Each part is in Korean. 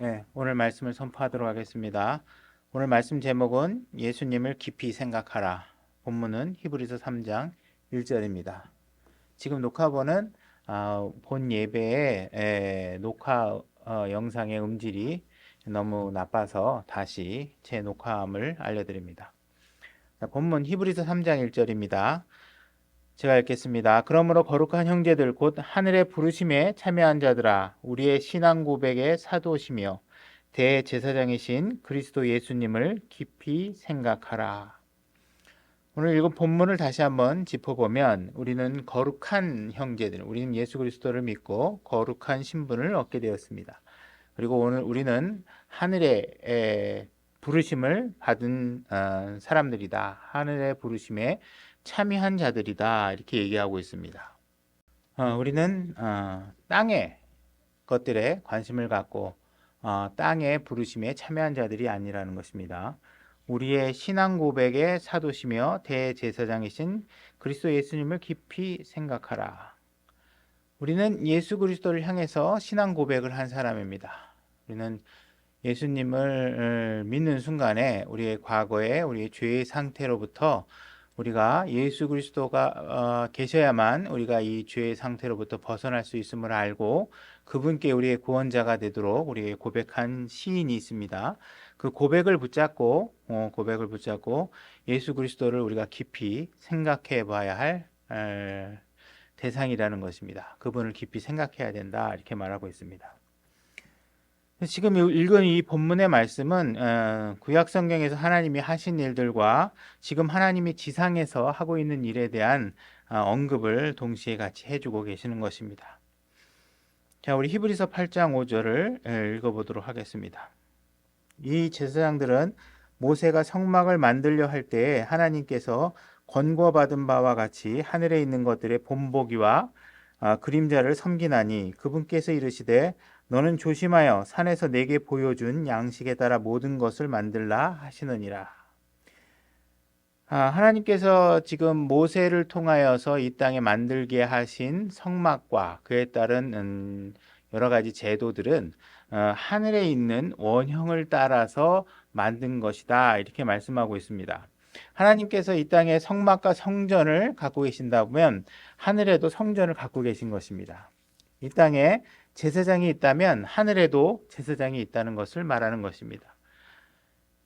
네, 오늘 말씀을 선포하도록 하겠습니다. 오늘 말씀 제목은 예수님을 깊이 생각하라. 본문은 히브리서 3장 1절입니다. 지금 녹화본은 본 예배의 녹화 영상의 음질이 너무 나빠서 다시 재녹화함을 알려드립니다. 자, 본문 히브리서 3장 1절입니다. 제가 읽겠습니다. 그러므로 거룩한 형제들 곧 하늘의 부르심에 참여한 자들아 우리의 신앙 고백의 사도시며 대제사장이신 그리스도 예수님을 깊이 생각하라. 오늘 읽은 본문을 다시 한번 짚어보면 우리는 거룩한 형제들, 우리는 예수 그리스도를 믿고 거룩한 신분을 얻게 되었습니다. 그리고 오늘 우리는 하늘의 부르심을 받은 사람들이다. 하늘의 부르심에 참여한 자들이다. 이렇게 얘기하고 있습니다. 우리는 땅의 것들에 관심을 갖고 땅의 부르심에 참여한 자들이 아니라는 것입니다. 우리의 신앙 고백의 사도시며 대제사장이신 그리스도 예수님을 깊이 생각하라. 우리는 예수 그리스도를 향해서 신앙 고백을 한 사람입니다. 우리는 예수님을 믿는 순간에 우리의 과거에 우리의 죄의 상태로부터 우리가 예수 그리스도가 계셔야만 우리가 이 죄의 상태로부터 벗어날 수 있음을 알고 그분께 우리의 구원자가 되도록 우리의 고백한 시인이 있습니다. 그 고백을 붙잡고 예수 그리스도를 우리가 깊이 생각해 봐야 할 대상이라는 것입니다. 그분을 깊이 생각해야 된다 이렇게 말하고 있습니다. 지금 읽은 이 본문의 말씀은 구약 성경에서 하나님이 하신 일들과 지금 하나님이 지상에서 하고 있는 일에 대한 언급을 동시에 같이 해주고 계시는 것입니다. 자, 우리 히브리서 8장 5절을 읽어보도록 하겠습니다. 이 제사장들은 모세가 성막을 만들려 할 때에 하나님께서 권고받은 바와 같이 하늘에 있는 것들의 본보기와 그림자를 섬기나니 그분께서 이르시되 너는 조심하여 산에서 내게 보여준 양식에 따라 모든 것을 만들라 하시느니라. 하나님께서 지금 모세를 통하여서 이 땅에 만들게 하신 성막과 그에 따른 여러 가지 제도들은 하늘에 있는 원형을 따라서 만든 것이다 이렇게 말씀하고 있습니다. 하나님께서 이 땅에 성막과 성전을 갖고 계신다면 하늘에도 성전을 갖고 계신 것입니다. 이 땅에 제사장이 있다면 하늘에도 제사장이 있다는 것을 말하는 것입니다.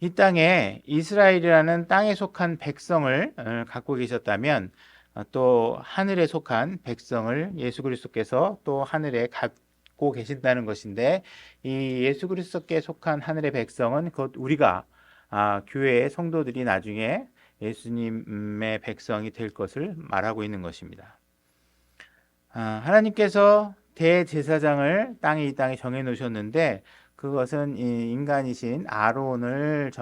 이 땅에 이스라엘이라는 땅에 속한 백성을 갖고 계셨다면 또 하늘에 속한 백성을 예수 그리스도께서 또 하늘에 갖고 계신다는 것인데 이 예수 그리스도께 속한 하늘의 백성은 곧 우리가 교회의 성도들이 나중에 예수님의 백성이 될 것을 말하고 있는 것입니다. 하나님께서 대제사장을 이 땅에 정해 놓으셨는데 그것은 인간이신 아론을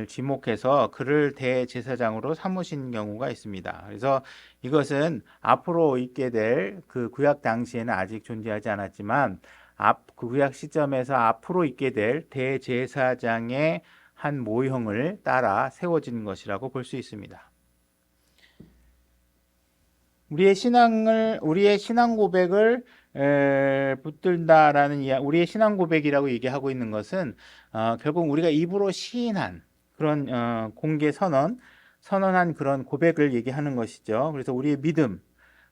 지목해서 그를 대제사장으로 삼으신 경우가 있습니다. 그래서 이것은 앞으로 있게 될 그 구약 당시에는 아직 존재하지 않았지만 그 구약 시점에서 앞으로 있게 될 대제사장의 한 모형을 따라 세워진 것이라고 볼 수 있습니다. 우리의 신앙 고백을 붙들다라는 우리의 신앙 고백이라고 얘기하고 있는 것은 결국 우리가 입으로 시인한 그런 공개 선언한 그런 고백을 얘기하는 것이죠. 그래서 우리의 믿음,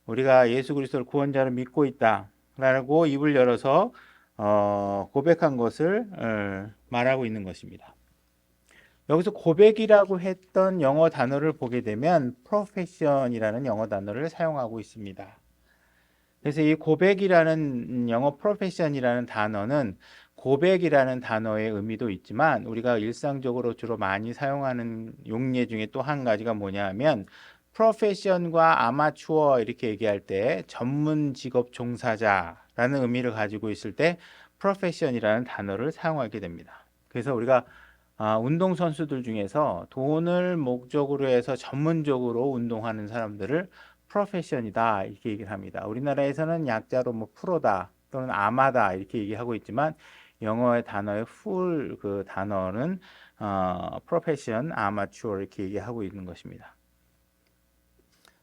우리가 예수 그리스도를 구원자로 믿고 있다라고 입을 열어서 고백한 것을 말하고 있는 것입니다. 여기서 고백이라고 했던 영어 단어를 보게 되면 profession이라는 영어 단어를 사용하고 있습니다. 그래서 이 고백이라는 영어 profession이라는 단어는 고백이라는 단어의 의미도 있지만 우리가 일상적으로 주로 많이 사용하는 용례 중에 또 한 가지가 뭐냐면 프로페션과 아마추어 이렇게 얘기할 때 전문 직업 종사자라는 의미를 가지고 있을 때 프로페션이라는 단어를 사용하게 됩니다. 그래서 우리가 운동선수들 중에서 돈을 목적으로 해서 전문적으로 운동하는 사람들을 프로페션이다 이렇게 얘기를 합니다. 우리나라에서는 약자로 뭐 프로다 또는 아마다 이렇게 얘기하고 있지만 영어의 단어의 풀 그 단어는 프로페션, 아마추어 이렇게 얘기하고 있는 것입니다.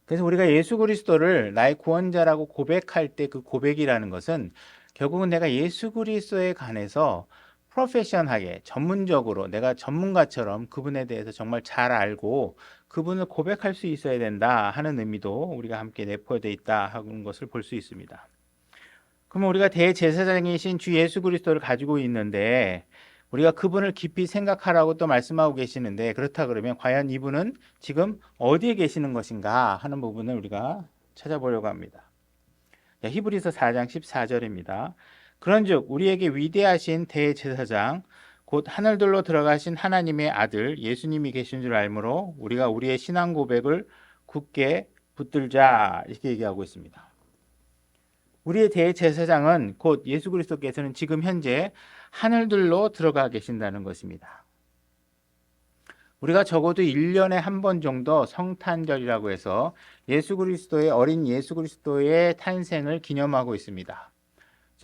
그래서 우리가 예수 그리스도를 나의 구원자라고 고백할 때 그 고백이라는 것은 결국은 내가 예수 그리스도에 관해서 프로페셔널하게 전문적으로 내가 전문가처럼 그분에 대해서 정말 잘 알고 그분을 고백할 수 있어야 된다 하는 의미도 우리가 함께 내포되어 있다 하는 것을 볼 수 있습니다. 그러면 우리가 대제사장이신 주 예수 그리스도를 가지고 있는데 우리가 그분을 깊이 생각하라고 또 말씀하고 계시는데, 그렇다 그러면 과연 이분은 지금 어디에 계시는 것인가 하는 부분을 우리가 찾아보려고 합니다. 히브리서 4장 14절입니다. 그런즉 우리에게 위대하신 대제사장 곧 하늘들로 들어가신 하나님의 아들 예수님이 계신 줄 알므로 우리가 우리의 신앙 고백을 굳게 붙들자, 이렇게 얘기하고 있습니다. 우리의 대제사장은 곧 예수 그리스도께서는 지금 현재 하늘들로 들어가 계신다는 것입니다. 우리가 적어도 1년에 한 번 정도 성탄절이라고 해서 어린 예수 그리스도의 탄생을 기념하고 있습니다.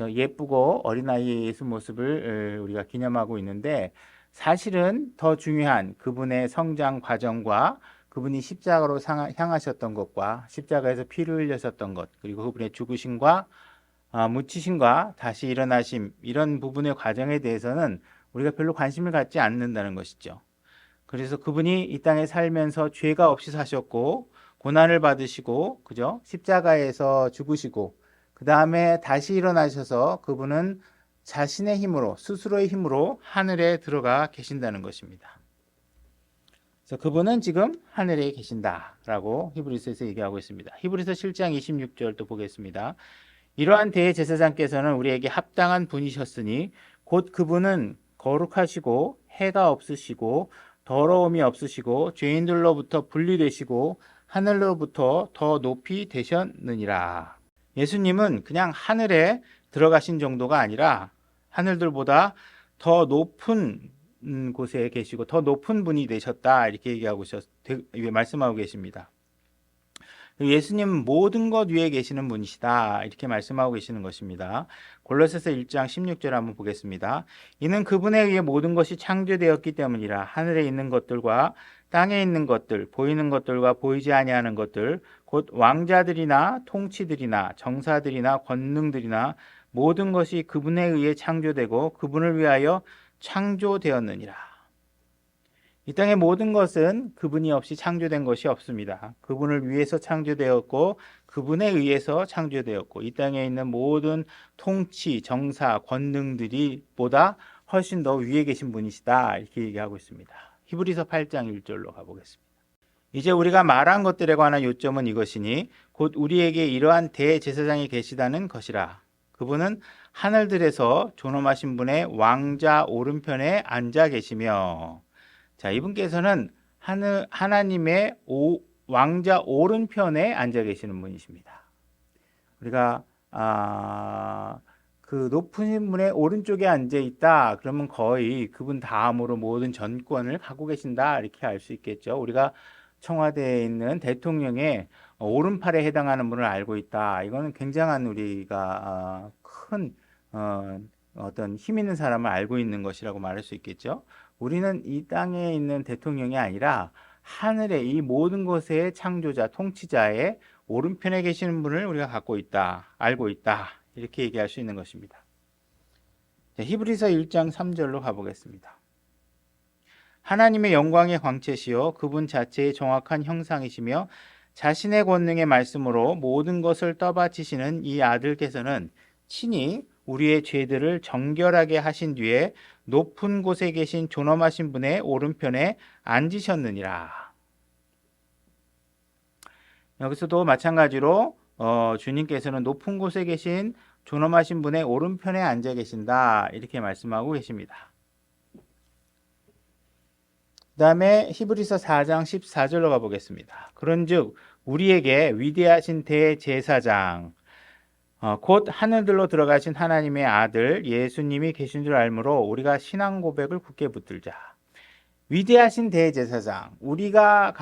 예쁘고 어린아이의 예수 모습을 우리가 기념하고 있는데, 사실은 더 중요한 그분의 성장 과정과 그분이 십자가로 향하셨던 것과 십자가에서 피를 흘리셨던 것, 그리고 그분의 죽으심과 묻히심과 다시 일어나심, 이런 부분의 과정에 대해서는 우리가 별로 관심을 갖지 않는다는 것이죠. 그래서 그분이 이 땅에 살면서 죄가 없이 사셨고 고난을 받으시고, 그죠? 십자가에서 죽으시고 그 다음에 다시 일어나셔서 그분은 자신의 힘으로, 스스로의 힘으로 하늘에 들어가 계신다는 것입니다. 그래서 그분은 지금 하늘에 계신다라고 히브리서에서 얘기하고 있습니다. 히브리서 7장 26절도 보겠습니다. 이러한 대제사장께서는 우리에게 합당한 분이셨으니 곧 그분은 거룩하시고 해가 없으시고 더러움이 없으시고 죄인들로부터 분리되시고 하늘로부터 더 높이 되셨느니라. 예수님은 그냥 하늘에 들어가신 정도가 아니라 하늘들보다 더 높은 곳에 계시고 더 높은 분이 되셨다, 이렇게 말씀하고 계십니다. 예수님은 모든 것 위에 계시는 분이시다, 이렇게 말씀하고 계시는 것입니다. 골로새서 1장 16절 한번 보겠습니다. 이는 그분에 의해 모든 것이 창조되었기 때문이라. 하늘에 있는 것들과 땅에 있는 것들, 보이는 것들과 보이지 아니하는 것들, 곧 왕자들이나 통치들이나 정사들이나 권능들이나 모든 것이 그분에 의해 창조되고 그분을 위하여 창조되었느니라. 이 땅의 모든 것은 그분이 없이 창조된 것이 없습니다. 그분을 위해서 창조되었고 그분에 의해서 창조되었고, 이 땅에 있는 모든 통치, 정사, 권능들이 보다 훨씬 더 위에 계신 분이시다, 이렇게 얘기하고 있습니다. 히브리서 8장 1절로 가보겠습니다. 이제 우리가 말한 것들에 관한 요점은 이것이니 곧 우리에게 이러한 대제사장이 계시다는 것이라. 그분은 하늘들에서 존엄하신 분의 왕자 오른편에 앉아 계시며, 자, 이분께서는 하나님의 왕자 오른편에 앉아 계시는 분이십니다. 우리가 그 높으신 분의 오른쪽에 앉아 있다 그러면 거의 그분 다음으로 모든 전권을 갖고 계신다, 이렇게 알 수 있겠죠. 우리가 청와대에 있는 대통령의 오른팔에 해당하는 분을 알고 있다. 이거는 굉장한 우리가 큰 어떤 힘 있는 사람을 알고 있는 것이라고 말할 수 있겠죠. 우리는 이 땅에 있는 대통령이 아니라 하늘의 이 모든 것의 창조자, 통치자의 오른편에 계시는 분을 우리가 갖고 있다, 알고 있다, 이렇게 얘기할 수 있는 것입니다. 히브리서 1장 3절로 가보겠습니다. 하나님의 영광의 광채시요 그분 자체의 정확한 형상이시며 자신의 권능의 말씀으로 모든 것을 떠받치시는 이 아들께서는 친히 우리의 죄들을 정결하게 하신 뒤에 높은 곳에 계신 존엄하신 분의 오른편에 앉으셨느니라. 여기서도 마찬가지로 주님께서는 높은 곳에 계신 존엄하신 분의 오른편에 앉아 계신다, 이렇게 말씀하고 계십니다. 그 다음에 히브리서 4장 14절로 가보겠습니다. 그런즉 우리에게 위대하신 대제사장 곧 하늘들로 들어가신 하나님의 아들 예수님이 계신 줄 알므로 우리가 신앙 고백을 굳게 붙들자. 위대하신 대제사장, 우리가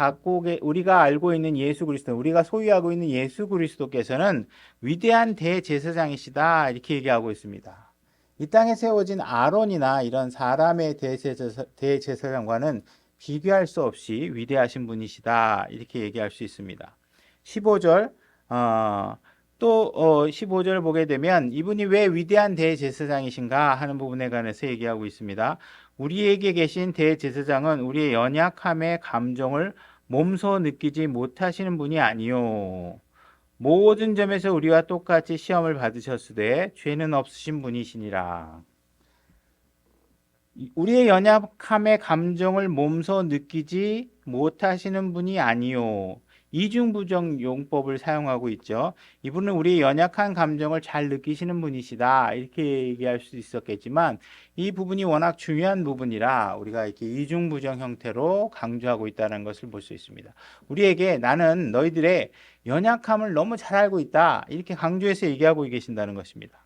알고 있는 예수 그리스도, 우리가 소유하고 있는 예수 그리스도께서는 위대한 대제사장이시다, 이렇게 얘기하고 있습니다. 이 땅에 세워진 아론이나 이런 사람의 대제사장과는 비교할 수 없이 위대하신 분이시다, 이렇게 얘기할 수 있습니다. 15절 또 15절 보게 되면 이분이 왜 위대한 대제사장이신가 하는 부분에 관해서 얘기하고 있습니다. 우리에게 계신 대제사장은 우리의 연약함의 감정을 몸소 느끼지 못하시는 분이 아니요 모든 점에서 우리와 똑같이 시험을 받으셨으되 죄는 없으신 분이시니라. 우리의 연약함의 감정을 몸소 느끼지 못하시는 분이 아니요. 이중부정 용법을 사용하고 있죠. 이분은 우리의 연약한 감정을 잘 느끼시는 분이시다. 이렇게 얘기할 수 있었겠지만 이 부분이 워낙 중요한 부분이라 우리가 이렇게 이중부정 형태로 강조하고 있다는 것을 볼 수 있습니다. 우리에게 나는 너희들의 연약함을 너무 잘 알고 있다. 이렇게 강조해서 얘기하고 계신다는 것입니다.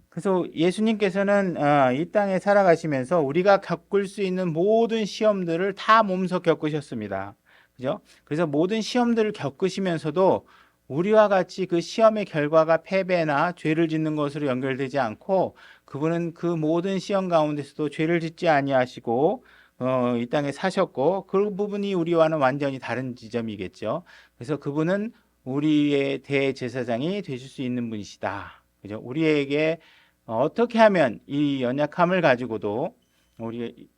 그래서 예수님께서는 이 땅에 살아가시면서 우리가 겪을 수 있는 모든 시험들을 다 몸소 겪으셨습니다. 그죠? 그래서 모든 시험들을 겪으시면서도 우리와 같이 그 시험의 결과가 패배나 죄를 짓는 것으로 연결되지 않고 그분은 그 모든 시험 가운데서도 죄를 짓지 아니하시고 이 땅에 사셨고 그 부분이 우리와는 완전히 다른 지점이겠죠. 그래서 그분은 우리의 대제사장이 되실 수 있는 분이시다. 그죠? 우리에게 어떻게 하면 이 연약함을 가지고도 우리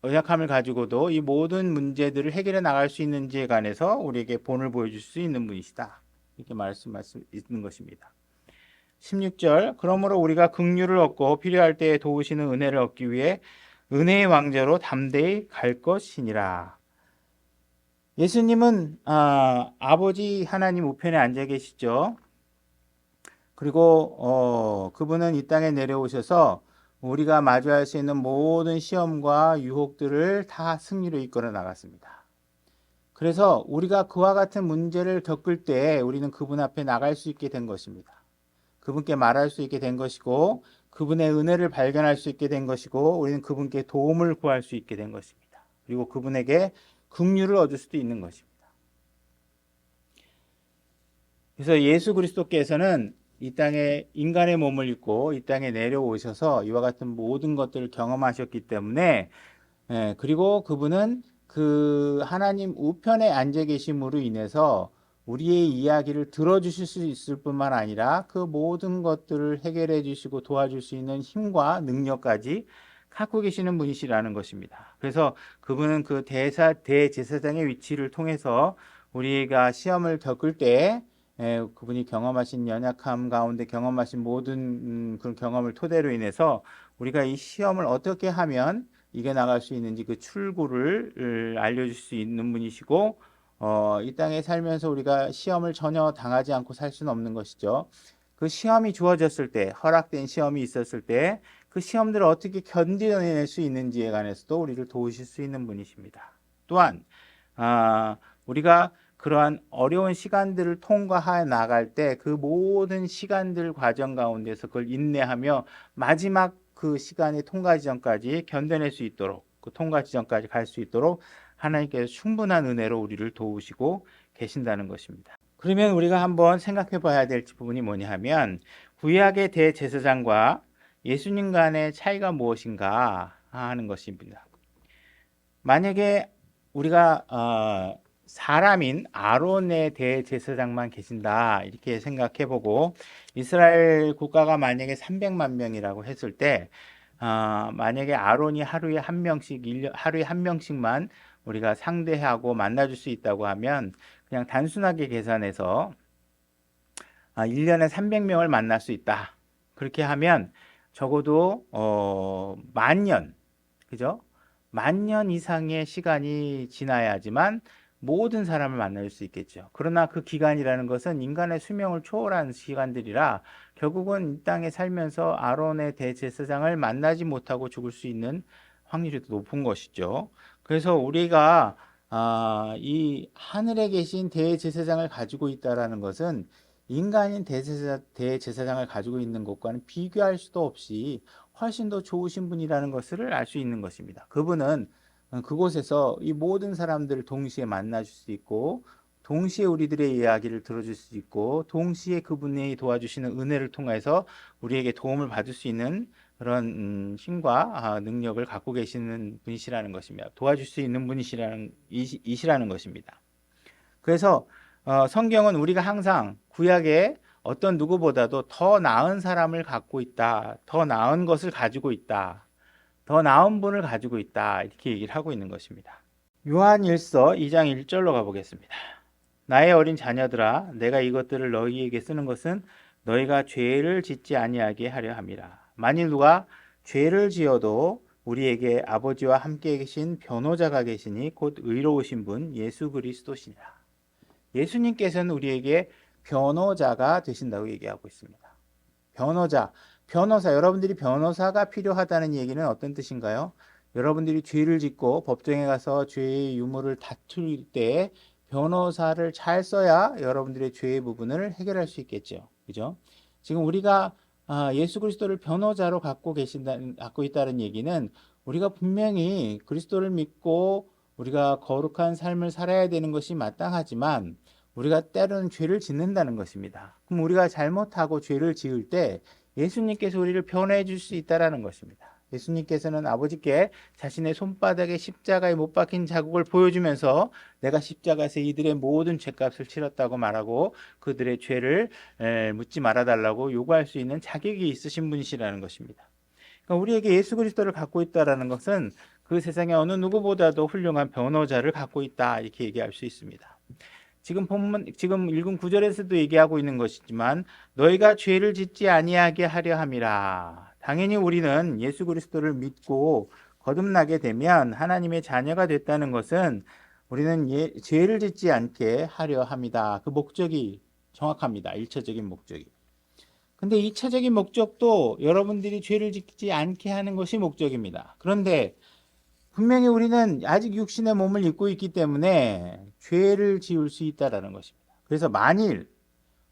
연약함을 가지고도 이 모든 문제들을 해결해 나갈 수 있는지에 관해서 우리에게 본을 보여줄 수 있는 분이시다. 이렇게 말씀할 수 있는 것입니다. 16절 그러므로 우리가 긍휼을 얻고 필요할 때에 도우시는 은혜를 얻기 위해 은혜의 왕자로 담대히 갈 것이니라. 예수님은 아버지 하나님 우편에 앉아 계시죠. 그리고 그분은 이 땅에 내려오셔서 우리가 마주할 수 있는 모든 시험과 유혹들을 다 승리로 이끌어 나갔습니다. 그래서 우리가 그와 같은 문제를 겪을 때 우리는 그분 앞에 나갈 수 있게 된 것입니다. 그분께 말할 수 있게 된 것이고 그분의 은혜를 발견할 수 있게 된 것이고 우리는 그분께 도움을 구할 수 있게 된 것입니다. 그리고 그분에게 긍휼을 얻을 수도 있는 것입니다. 그래서 예수 그리스도께서는 이 땅에 인간의 몸을 입고 이 땅에 내려오셔서 이와 같은 모든 것들을 경험하셨기 때문에 그리고 그분은 그 하나님 우편에 앉아 계심으로 인해서 우리의 이야기를 들어주실 수 있을 뿐만 아니라 그 모든 것들을 해결해 주시고 도와줄 수 있는 힘과 능력까지 갖고 계시는 분이시라는 것입니다. 그래서 그분은 그 대제사장의 위치를 통해서 우리가 시험을 겪을 때 그분이 경험하신 연약함 가운데 경험하신 모든 그런 경험을 토대로 인해서 우리가 이 시험을 어떻게 하면 이겨나갈 수 있는지 그 출구를 알려줄 수 있는 분이시고 이 땅에 살면서 우리가 시험을 전혀 당하지 않고 살 수는 없는 것이죠. 그 시험이 주어졌을 때 허락된 시험이 있었을 때 그 시험들을 어떻게 견뎌낼 수 있는지에 관해서도 우리를 도우실 수 있는 분이십니다. 또한 우리가 그러한 어려운 시간들을 통과해 나갈 때 그 모든 시간들 과정 가운데서 그걸 인내하며 마지막 그 시간의 통과 지점까지 견뎌낼 수 있도록 그 통과 지점까지 갈 수 있도록 하나님께서 충분한 은혜로 우리를 도우시고 계신다는 것입니다. 그러면 우리가 한번 생각해 봐야 될 부분이 뭐냐 하면 구약의 대제사장과 예수님 간의 차이가 무엇인가 하는 것입니다. 만약에 우리가 사람인 아론의 대제사장만 계신다 이렇게 생각해 보고 이스라엘 국가가 만약에 300만 명이라고 했을 때 만약에 아론이 하루에 한 명씩 하루에 한 명씩만 우리가 상대하고 만나줄 수 있다고 하면 그냥 단순하게 계산해서 1년에 300명을 만날 수 있다. 그렇게 하면 적어도 만년 그죠? 만년 이상의 시간이 지나야지만 모든 사람을 만날 수 있겠죠. 그러나 그 기간이라는 것은 인간의 수명을 초월한 시간들이라 결국은 이 땅에 살면서 아론의 대제사장을 만나지 못하고 죽을 수 있는 확률이 더 높은 것이죠. 그래서 우리가 이 하늘에 계신 대제사장을 가지고 있다라는 것은 인간인 대제사장을 가지고 있는 것과는 비교할 수도 없이 훨씬 더 좋으신 분이라는 것을 알 수 있는 것입니다. 그분은 그곳에서 이 모든 사람들을 동시에 만나줄 수 있고 동시에 우리들의 이야기를 들어줄 수 있고 동시에 그분이 도와주시는 은혜를 통해서 우리에게 도움을 받을 수 있는 그런 힘과 능력을 갖고 계시는 분이시라는 것입니다. 도와줄 수 있는 분이시라는 것입니다. 그래서 성경은 우리가 항상 구약의 어떤 누구보다도 더 나은 사람을 갖고 있다. 더 나은 것을 가지고 있다. 더 나은 분을 가지고 있다. 이렇게 얘기를 하고 있는 것입니다. 요한일서 2장 1절로 가보겠습니다. 나의 어린 자녀들아, 내가 이것들을 너희에게 쓰는 것은 너희가 죄를 짓지 아니하게 하려 함이라. 만일 누가 죄를 지어도 우리에게 아버지와 함께 계신 변호자가 계시니 곧 의로우신 분 예수 그리스도시니라. 예수님께서는 우리에게 변호자가 되신다고 얘기하고 있습니다. 변호자, 여러분들이 변호사가 필요하다는 얘기는 어떤 뜻인가요? 여러분들이 죄를 짓고 법정에 가서 죄의 유무를 다툴 때 변호사를 잘 써야 여러분들의 죄의 부분을 해결할 수 있겠죠. 그죠? 지금 우리가 예수 그리스도를 변호자로 갖고 있다는 얘기는 우리가 분명히 그리스도를 믿고 우리가 거룩한 삶을 살아야 되는 것이 마땅하지만 우리가 때로는 죄를 짓는다는 것입니다. 그럼 우리가 잘못하고 죄를 지을 때 예수님께서 우리를 변호해 줄 수 있다는 것입니다. 예수님께서는 아버지께 자신의 손바닥에 십자가에 못 박힌 자국을 보여주면서 내가 십자가에서 이들의 모든 죄값을 치렀다고 말하고 그들의 죄를 묻지 말아달라고 요구할 수 있는 자격이 있으신 분이시라는 것입니다. 그러니까 우리에게 예수 그리스도를 갖고 있다는 것은 그 세상에 어느 누구보다도 훌륭한 변호자를 갖고 있다 이렇게 얘기할 수 있습니다. 지금 읽은 9절에서도 얘기하고 있는 것이지만 너희가 죄를 짓지 아니하게 하려 함이라. 당연히 우리는 예수 그리스도를 믿고 거듭나게 되면 하나님의 자녀가 됐다는 것은 우리는 죄를 짓지 않게 하려 합니다. 그 목적이 정확합니다. 1차적인 목적이. 근데 2차적인 목적도 여러분들이 죄를 짓지 않게 하는 것이 목적입니다. 그런데 분명히 우리는 아직 육신의 몸을 입고 있기 때문에 죄를 지을 수 있다라는 것입니다. 그래서 만일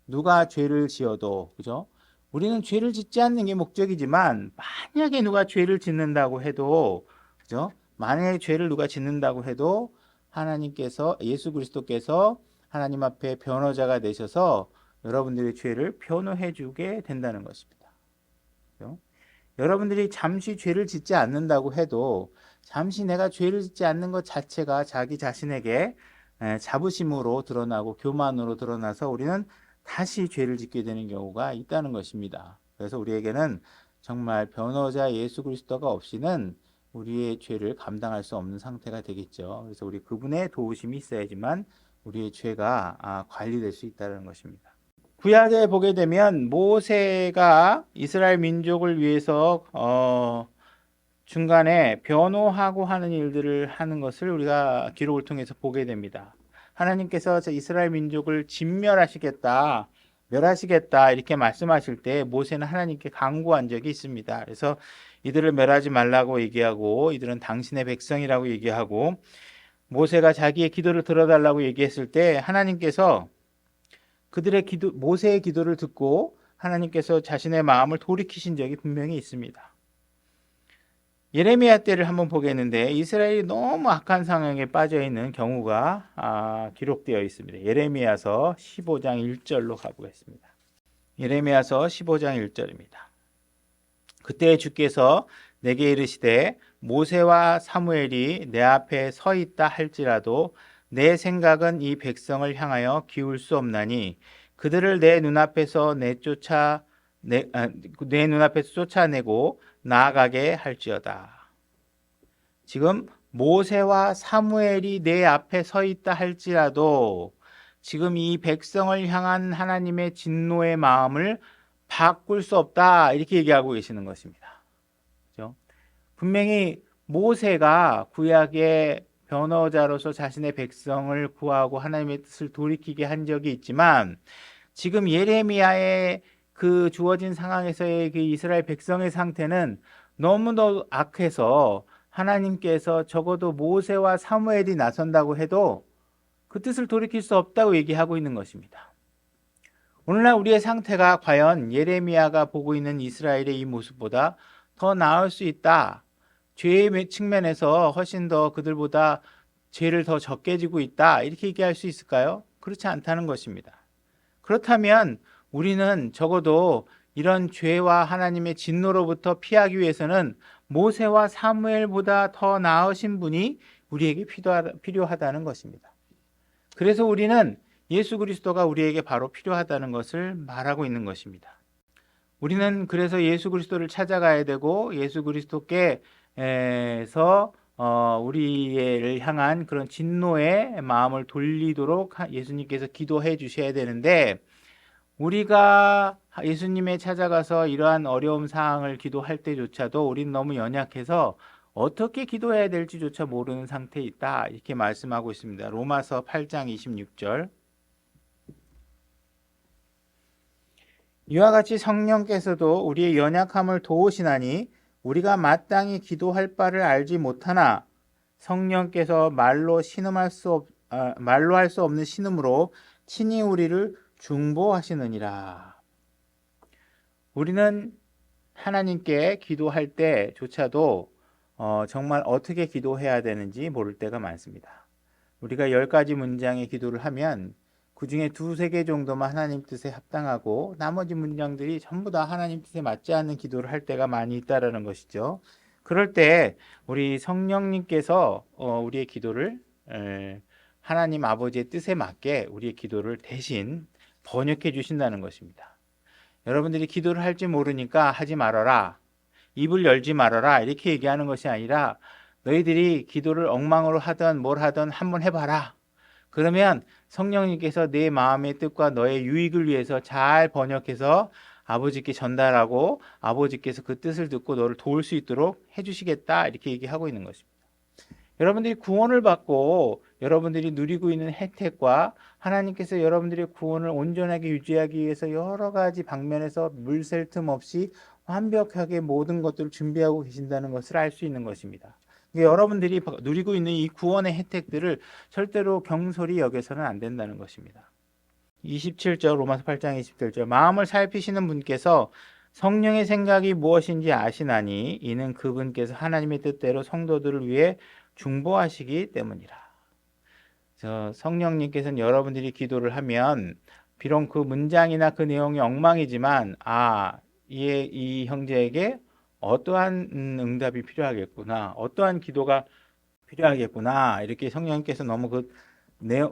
누가 죄를 지어도, 그죠? 우리는 죄를 짓지 않는 게 목적이지만 만약에 누가 죄를 짓는다고 해도, 그죠? 만약에 죄를 누가 짓는다고 해도 하나님께서 예수 그리스도께서 하나님 앞에 변호자가 되셔서 여러분들의 죄를 변호해 주게 된다는 것입니다. 그죠? 여러분들이 잠시 죄를 짓지 않는다고 해도 잠시 내가 죄를 짓지 않는 것 자체가 자기 자신에게 자부심으로 드러나고 교만으로 드러나서 우리는 다시 죄를 짓게 되는 경우가 있다는 것입니다. 그래서 우리에게는 정말 변호자 예수 그리스도가 없이는 우리의 죄를 감당할 수 없는 상태가 되겠죠. 그래서 우리 그분의 도우심이 있어야지만 우리의 죄가 관리될 수 있다는 것입니다. 구약에 보게 되면 모세가 이스라엘 민족을 위해서 중간에 변호하고 하는 일들을 하는 것을 우리가 기록을 통해서 보게 됩니다. 하나님께서 이스라엘 민족을 진멸하시겠다, 멸하시겠다 이렇게 말씀하실 때 모세는 하나님께 간구한 적이 있습니다. 그래서 이들을 멸하지 말라고 얘기하고 이들은 당신의 백성이라고 얘기하고 모세가 자기의 기도를 들어달라고 얘기했을 때 하나님께서 모세의 기도를 듣고 하나님께서 자신의 마음을 돌이키신 적이 분명히 있습니다. 예레미야 때를 한번 보겠는데 이스라엘이 너무 악한 상황에 빠져 있는 경우가 기록되어 있습니다. 예레미야서 15장 1절로 가보겠습니다. 예레미야서 15장 1절입니다. 그때 주께서 내게 이르시되 모세와 사무엘이 내 앞에 서 있다 할지라도 내 생각은 이 백성을 향하여 기울 수 없나니 그들을 내 눈앞에서 쫓아내고 나아가게 할지어다. 지금 모세와 사무엘이 내 앞에 서 있다 할지라도 지금 이 백성을 향한 하나님의 진노의 마음을 바꿀 수 없다 이렇게 얘기하고 계시는 것입니다. 그렇죠? 분명히 모세가 구약의 변호자로서 자신의 백성을 구하고 하나님의 뜻을 돌이키게 한 적이 있지만 지금 예레미야의 그 주어진 상황에서의 그 이스라엘 백성의 상태는 너무도 악해서 하나님께서 적어도 모세와 사무엘이 나선다고 해도 그 뜻을 돌이킬 수 없다고 얘기하고 있는 것입니다. 오늘날 우리의 상태가 과연 예레미야가 보고 있는 이스라엘의 이 모습보다 더 나을 수 있다. 죄의 측면에서 훨씬 더 그들보다 죄를 더 적게 지고 있다. 이렇게 얘기할 수 있을까요? 그렇지 않다는 것입니다. 그렇다면 우리는 적어도 이런 죄와 하나님의 진노로부터 피하기 위해서는 모세와 사무엘보다 더 나으신 분이 우리에게 필요하다는 것입니다. 그래서 우리는 예수 그리스도가 우리에게 바로 필요하다는 것을 말하고 있는 것입니다. 우리는 그래서 예수 그리스도를 찾아가야 되고 예수 그리스도께서 우리를 향한 그런 진노의 마음을 돌리도록 예수님께서 기도해 주셔야 되는데, 우리가 예수님에 찾아가서 이러한 어려움 사항을 기도할 때조차도 우리는 너무 연약해서 어떻게 기도해야 될지조차 모르는 상태에 있다, 이렇게 말씀하고 있습니다. 로마서 8장 26절. 이와 같이 성령께서도 우리의 연약함을 도우시나니 우리가 마땅히 기도할 바를 알지 못하나 성령께서 말로 할 수 없는 신음으로 친히 우리를 중보하시느니라. 우리는 하나님께 기도할 때조차도 정말 어떻게 기도해야 되는지 모를 때가 많습니다. 우리가 10가지 문장의 기도를 하면 그 중에 2-3개 정도만 하나님 뜻에 합당하고 나머지 문장들이 전부 다 하나님 뜻에 맞지 않는 기도를 할 때가 많이 있다라는 것이죠. 그럴 때 우리 성령님께서 우리의 기도를 하나님 아버지의 뜻에 맞게 우리의 기도를 대신 번역해 주신다는 것입니다. 여러분들이 기도를 할지 모르니까 하지 말아라, 입을 열지 말아라, 이렇게 얘기하는 것이 아니라 너희들이 기도를 엉망으로 하든 뭘 하든 한번 해봐라. 그러면 성령님께서 내 마음의 뜻과 너의 유익을 위해서 잘 번역해서 아버지께 전달하고 아버지께서 그 뜻을 듣고 너를 도울 수 있도록 해주시겠다, 이렇게 얘기하고 있는 것입니다. 여러분들이 구원을 받고 여러분들이 누리고 있는 혜택과 하나님께서 여러분들의 구원을 온전하게 유지하기 위해서 여러 가지 방면에서 물샐 틈 없이 완벽하게 모든 것들을 준비하고 계신다는 것을 알 수 있는 것입니다. 여러분들이 누리고 있는 이 구원의 혜택들을 절대로 경솔히 여겨서는 안 된다는 것입니다. 27절, 로마서 8장 27절. 마음을 살피시는 분께서 성령의 생각이 무엇인지 아시나니 이는 그분께서 하나님의 뜻대로 성도들을 위해 중보하시기 때문이라. 성령님께서는 여러분들이 기도를 하면 비록 그 문장이나 그 내용이 엉망이지만 이 형제에게 어떠한 응답이 필요하겠구나, 어떠한 기도가 필요하겠구나, 이렇게 성령님께서 너무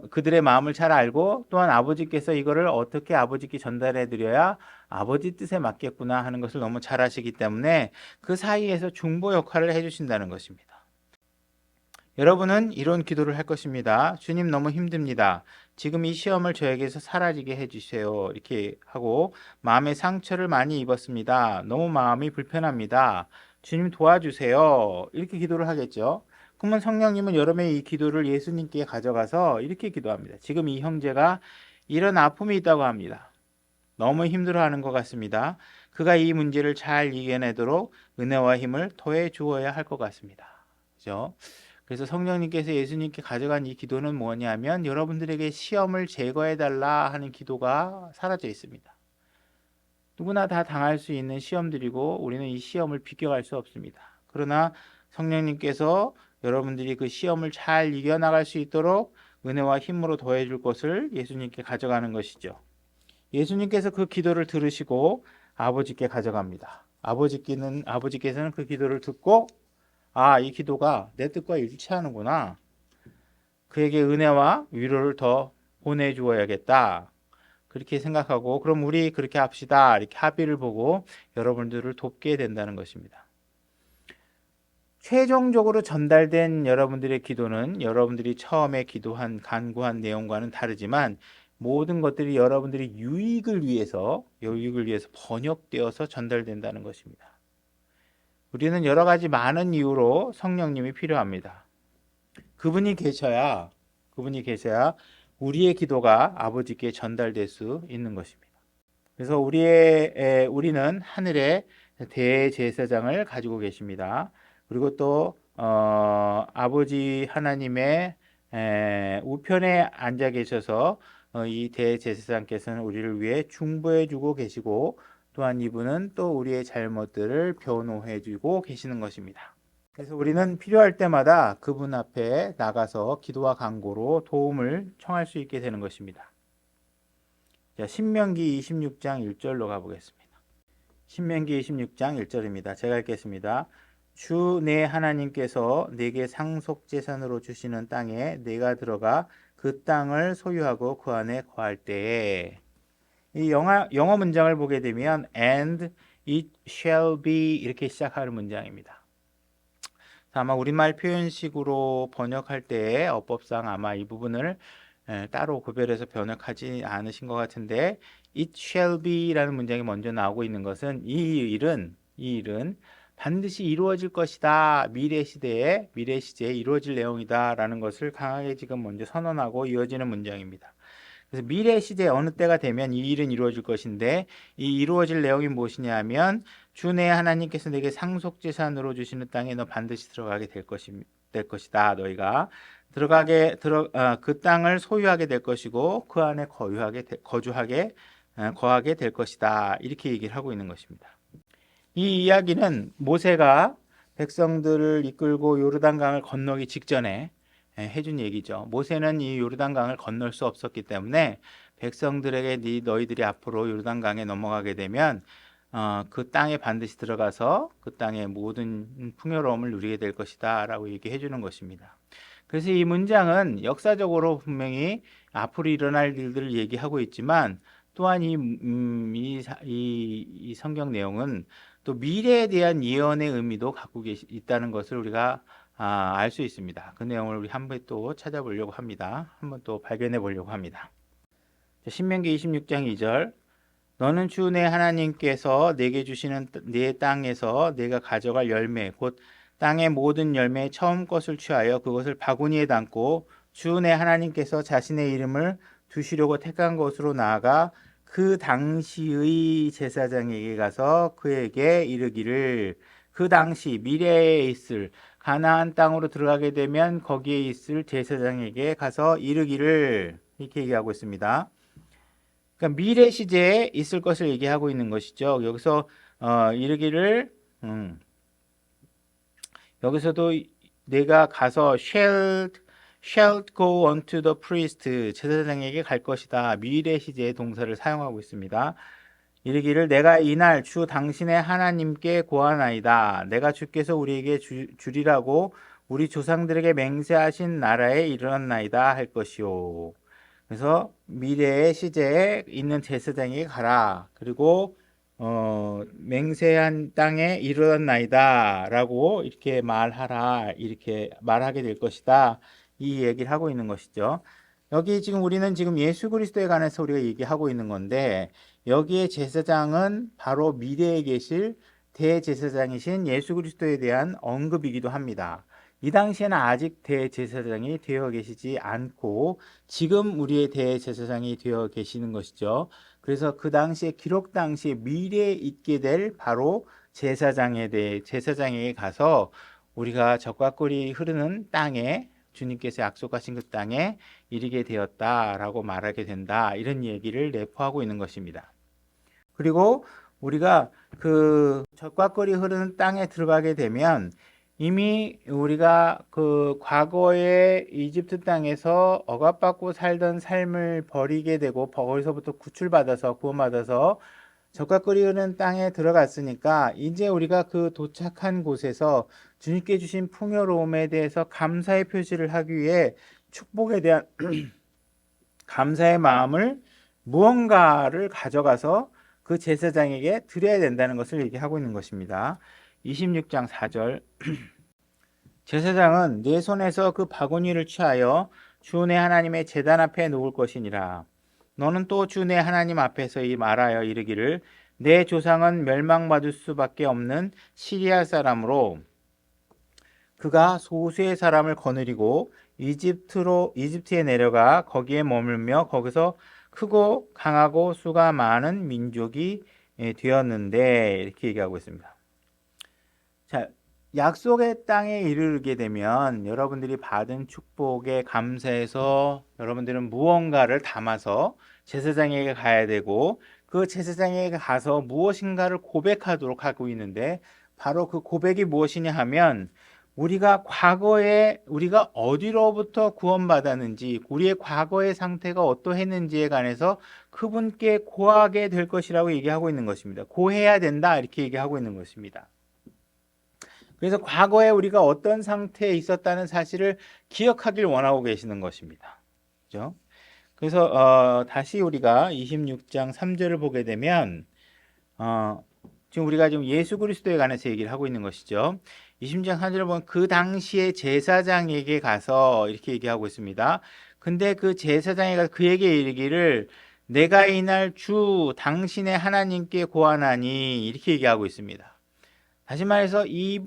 그들의 마음을 잘 알고 또한 아버지께서 이거를 어떻게 아버지께 전달해 드려야 아버지 뜻에 맞겠구나 하는 것을 너무 잘 아시기 때문에 그 사이에서 중보 역할을 해주신다는 것입니다. 여러분은 이런 기도를 할 것입니다. 주님, 너무 힘듭니다. 지금 이 시험을 저에게서 사라지게 해주세요. 이렇게 하고, 마음의 상처를 많이 입었습니다. 너무 마음이 불편합니다. 주님 도와주세요. 이렇게 기도를 하겠죠. 그러면 성령님은 여러분의 이 기도를 예수님께 가져가서 이렇게 기도합니다. 지금 이 형제가 이런 아픔이 있다고 합니다. 너무 힘들어하는 것 같습니다. 그가 이 문제를 잘 이겨내도록 은혜와 힘을 더해 주어야 할 것 같습니다. 그죠? 그래서 성령님께서 예수님께 가져간 이 기도는 뭐냐면 여러분들에게 시험을 제거해달라 하는 기도가 사라져 있습니다. 누구나 다 당할 수 있는 시험들이고 우리는 이 시험을 비껴갈 수 없습니다. 그러나 성령님께서 여러분들이 그 시험을 잘 이겨나갈 수 있도록 은혜와 힘으로 더해줄 것을 예수님께 가져가는 것이죠. 예수님께서 그 기도를 들으시고 아버지께 가져갑니다. 아버지께서는 그 기도를 듣고 이 기도가 내 뜻과 일치하는구나, 그에게 은혜와 위로를 더 보내주어야겠다, 그렇게 생각하고 그럼 우리 그렇게 합시다, 이렇게 합의를 보고 여러분들을 돕게 된다는 것입니다. 최종적으로 전달된 여러분들의 기도는 여러분들이 처음에 간구한 내용과는 다르지만 모든 것들이 여러분들의 유익을 위해서 번역되어서 전달된다는 것입니다. 우리는 여러 가지 많은 이유로 성령님이 필요합니다. 그분이 계셔야 우리의 기도가 아버지께 전달될 수 있는 것입니다. 그래서 우리는 하늘의 대제사장을 가지고 계십니다. 그리고 또 아버지 하나님의 우편에 앉아 계셔서 이 대제사장께서는 우리를 위해 중보해 주고 계시고 또한 이분은 또 우리의 잘못들을 변호해 주고 계시는 것입니다. 그래서 우리는 필요할 때마다 그분 앞에 나가서 기도와 간구로 도움을 청할 수 있게 되는 것입니다. 자, 신명기 26장 1절로 가보겠습니다. 신명기 26장 1절입니다. 제가 읽겠습니다. 주 내 하나님께서 내게 상속재산으로 주시는 땅에 내가 들어가 그 땅을 소유하고 그 안에 거할 때에 이 영어 문장을 보게 되면 and it shall be 이렇게 시작하는 문장입니다. 아마 우리말 표현식으로 번역할 때 어법상 아마 이 부분을 따로 구별해서 번역하지 않으신 것 같은데 it shall be라는 문장이 먼저 나오고 있는 것은 이 일은 반드시 이루어질 것이다. 미래 시제에 이루어질 내용이다라는 것을 강하게 지금 먼저 선언하고 이어지는 문장입니다. 그래서 미래 시제 어느 때가 되면 이 일은 이루어질 것인데 이 이루어질 내용이 무엇이냐 하면 주 내 하나님께서 내게 상속재산으로 주시는 땅에 너 반드시 들어가게 될 것이다. 너희가 그 땅을 소유하게 될 것이고 그 안에 거하게 될 것이다. 이렇게 얘기를 하고 있는 것입니다. 이 이야기는 모세가 백성들을 이끌고 요르단강을 건너기 직전에 해준 얘기죠. 모세는 이 요르단강을 건널 수 없었기 때문에 백성들에게 너희들이 앞으로 요르단강에 넘어가게 되면 그 땅에 반드시 들어가서 그 땅의 모든 풍요로움을 누리게 될 것이다 라고 얘기해 주는 것입니다. 그래서 이 문장은 역사적으로 분명히 앞으로 일어날 일들을 얘기하고 있지만 또한 이 성경 내용은 또 미래에 대한 예언의 의미도 갖고 있다는 것을 우리가 알 수 있습니다. 그 내용을 우리 한번 또 찾아보려고 합니다. 한번 또 발견해 보려고 합니다. 신명기 26장 2절 너는 주 내 하나님께서 내게 주시는 네 땅에서 내가 가져갈 열매 곧 땅의 모든 열매의 처음 것을 취하여 그것을 바구니에 담고 주 내 하나님께서 자신의 이름을 두시려고 택한 곳으로 나아가 그 당시의 제사장에게 가서 그에게 이르기를 그 당시 미래에 있을 가나안 땅으로 들어가게 되면 거기에 있을 제사장에게 가서 이르기를 이렇게 얘기하고 있습니다. 그러니까 미래 시제에 있을 것을 얘기하고 있는 것이죠. 여기서 이르기를 여기서도 내가 가서 shall go unto the priest 제사장에게 갈 것이다. 미래 시제의 동사를 사용하고 있습니다. 이르기를 내가 이날 주 당신의 하나님께 고하나이다. 내가 주께서 우리에게 주리라고 우리 조상들에게 맹세하신 나라에 이르렀나이다 할 것이요. 그래서 미래의 시제에 있는 제사장에게 가라. 그리고 맹세한 땅에 이르렀나이다 라고 이렇게 말하라. 이렇게 말하게 될 것이다. 이 얘기를 하고 있는 것이죠. 여기 지금 우리는 지금 예수 그리스도에 관해서 우리가 얘기하고 있는 건데 여기에 제사장은 바로 미래에 계실 대제사장이신 예수 그리스도에 대한 언급이기도 합니다. 이 당시에는 아직 대제사장이 되어 계시지 않고 지금 우리의 대제사장이 되어 계시는 것이죠. 그래서 그 당시에 기록 당시에 미래에 있게 될 바로 제사장에게 가서 우리가 젖과 꿀이 흐르는 땅에 주님께서 약속하신 그 땅에 이르게 되었다라고 말하게 된다. 이런 얘기를 내포하고 있는 것입니다. 그리고 우리가 그 젖과 꿀이 흐르는 땅에 들어가게 되면 이미 우리가 그 과거에 이집트 땅에서 억압받고 살던 삶을 버리게 되고 거기서부터 구원받아서 젖과 꿀이 흐르는 땅에 들어갔으니까 이제 우리가 그 도착한 곳에서 주님께 주신 풍요로움에 대해서 감사의 표시를 하기 위해 축복에 대한 감사의 마음을 무언가를 가져가서 그 제사장에게 드려야 된다는 것을 얘기하고 있는 것입니다. 26장 4절 제사장은 내 손에서 그 바구니를 취하여 주 내 하나님의 제단 앞에 놓을 것이니라. 너는 또 주 내 하나님 앞에서 말하여 이르기를 내 조상은 멸망받을 수밖에 없는 시리아 사람으로 그가 소수의 사람을 거느리고 이집트에 내려가 거기에 머물며 거기서 크고 강하고 수가 많은 민족이 되었는데 이렇게 얘기하고 있습니다. 자, 약속의 땅에 이르게 되면 여러분들이 받은 축복에 감사해서 여러분들은 무언가를 담아서 제사장에게 가야 되고 그 제사장에게 가서 무엇인가를 고백하도록 하고 있는데 바로 그 고백이 무엇이냐 하면 우리가 과거에 우리가 어디로부터 구원받았는지 우리의 과거의 상태가 어떠했는지에 관해서 그분께 고하게 될 것이라고 얘기하고 있는 것입니다. 고해야 된다 이렇게 얘기하고 있는 것입니다. 그래서 과거에 우리가 어떤 상태에 있었다는 사실을 기억하길 원하고 계시는 것입니다. 것이죠. 그래서 다시 우리가 26장 3절을 보게 되면 지금 우리가 지금 예수 그리스도에 관해서 얘기를 하고 있는 것이죠. 26장 3절을 보면 그 당시에 제사장에게 가서 이렇게 얘기하고 있습니다. 근데 그 제사장이 가서 그에게 이르기를 내가 이날 주 당신의 하나님께 고하나니 이렇게 얘기하고 있습니다. 다시 말해서 이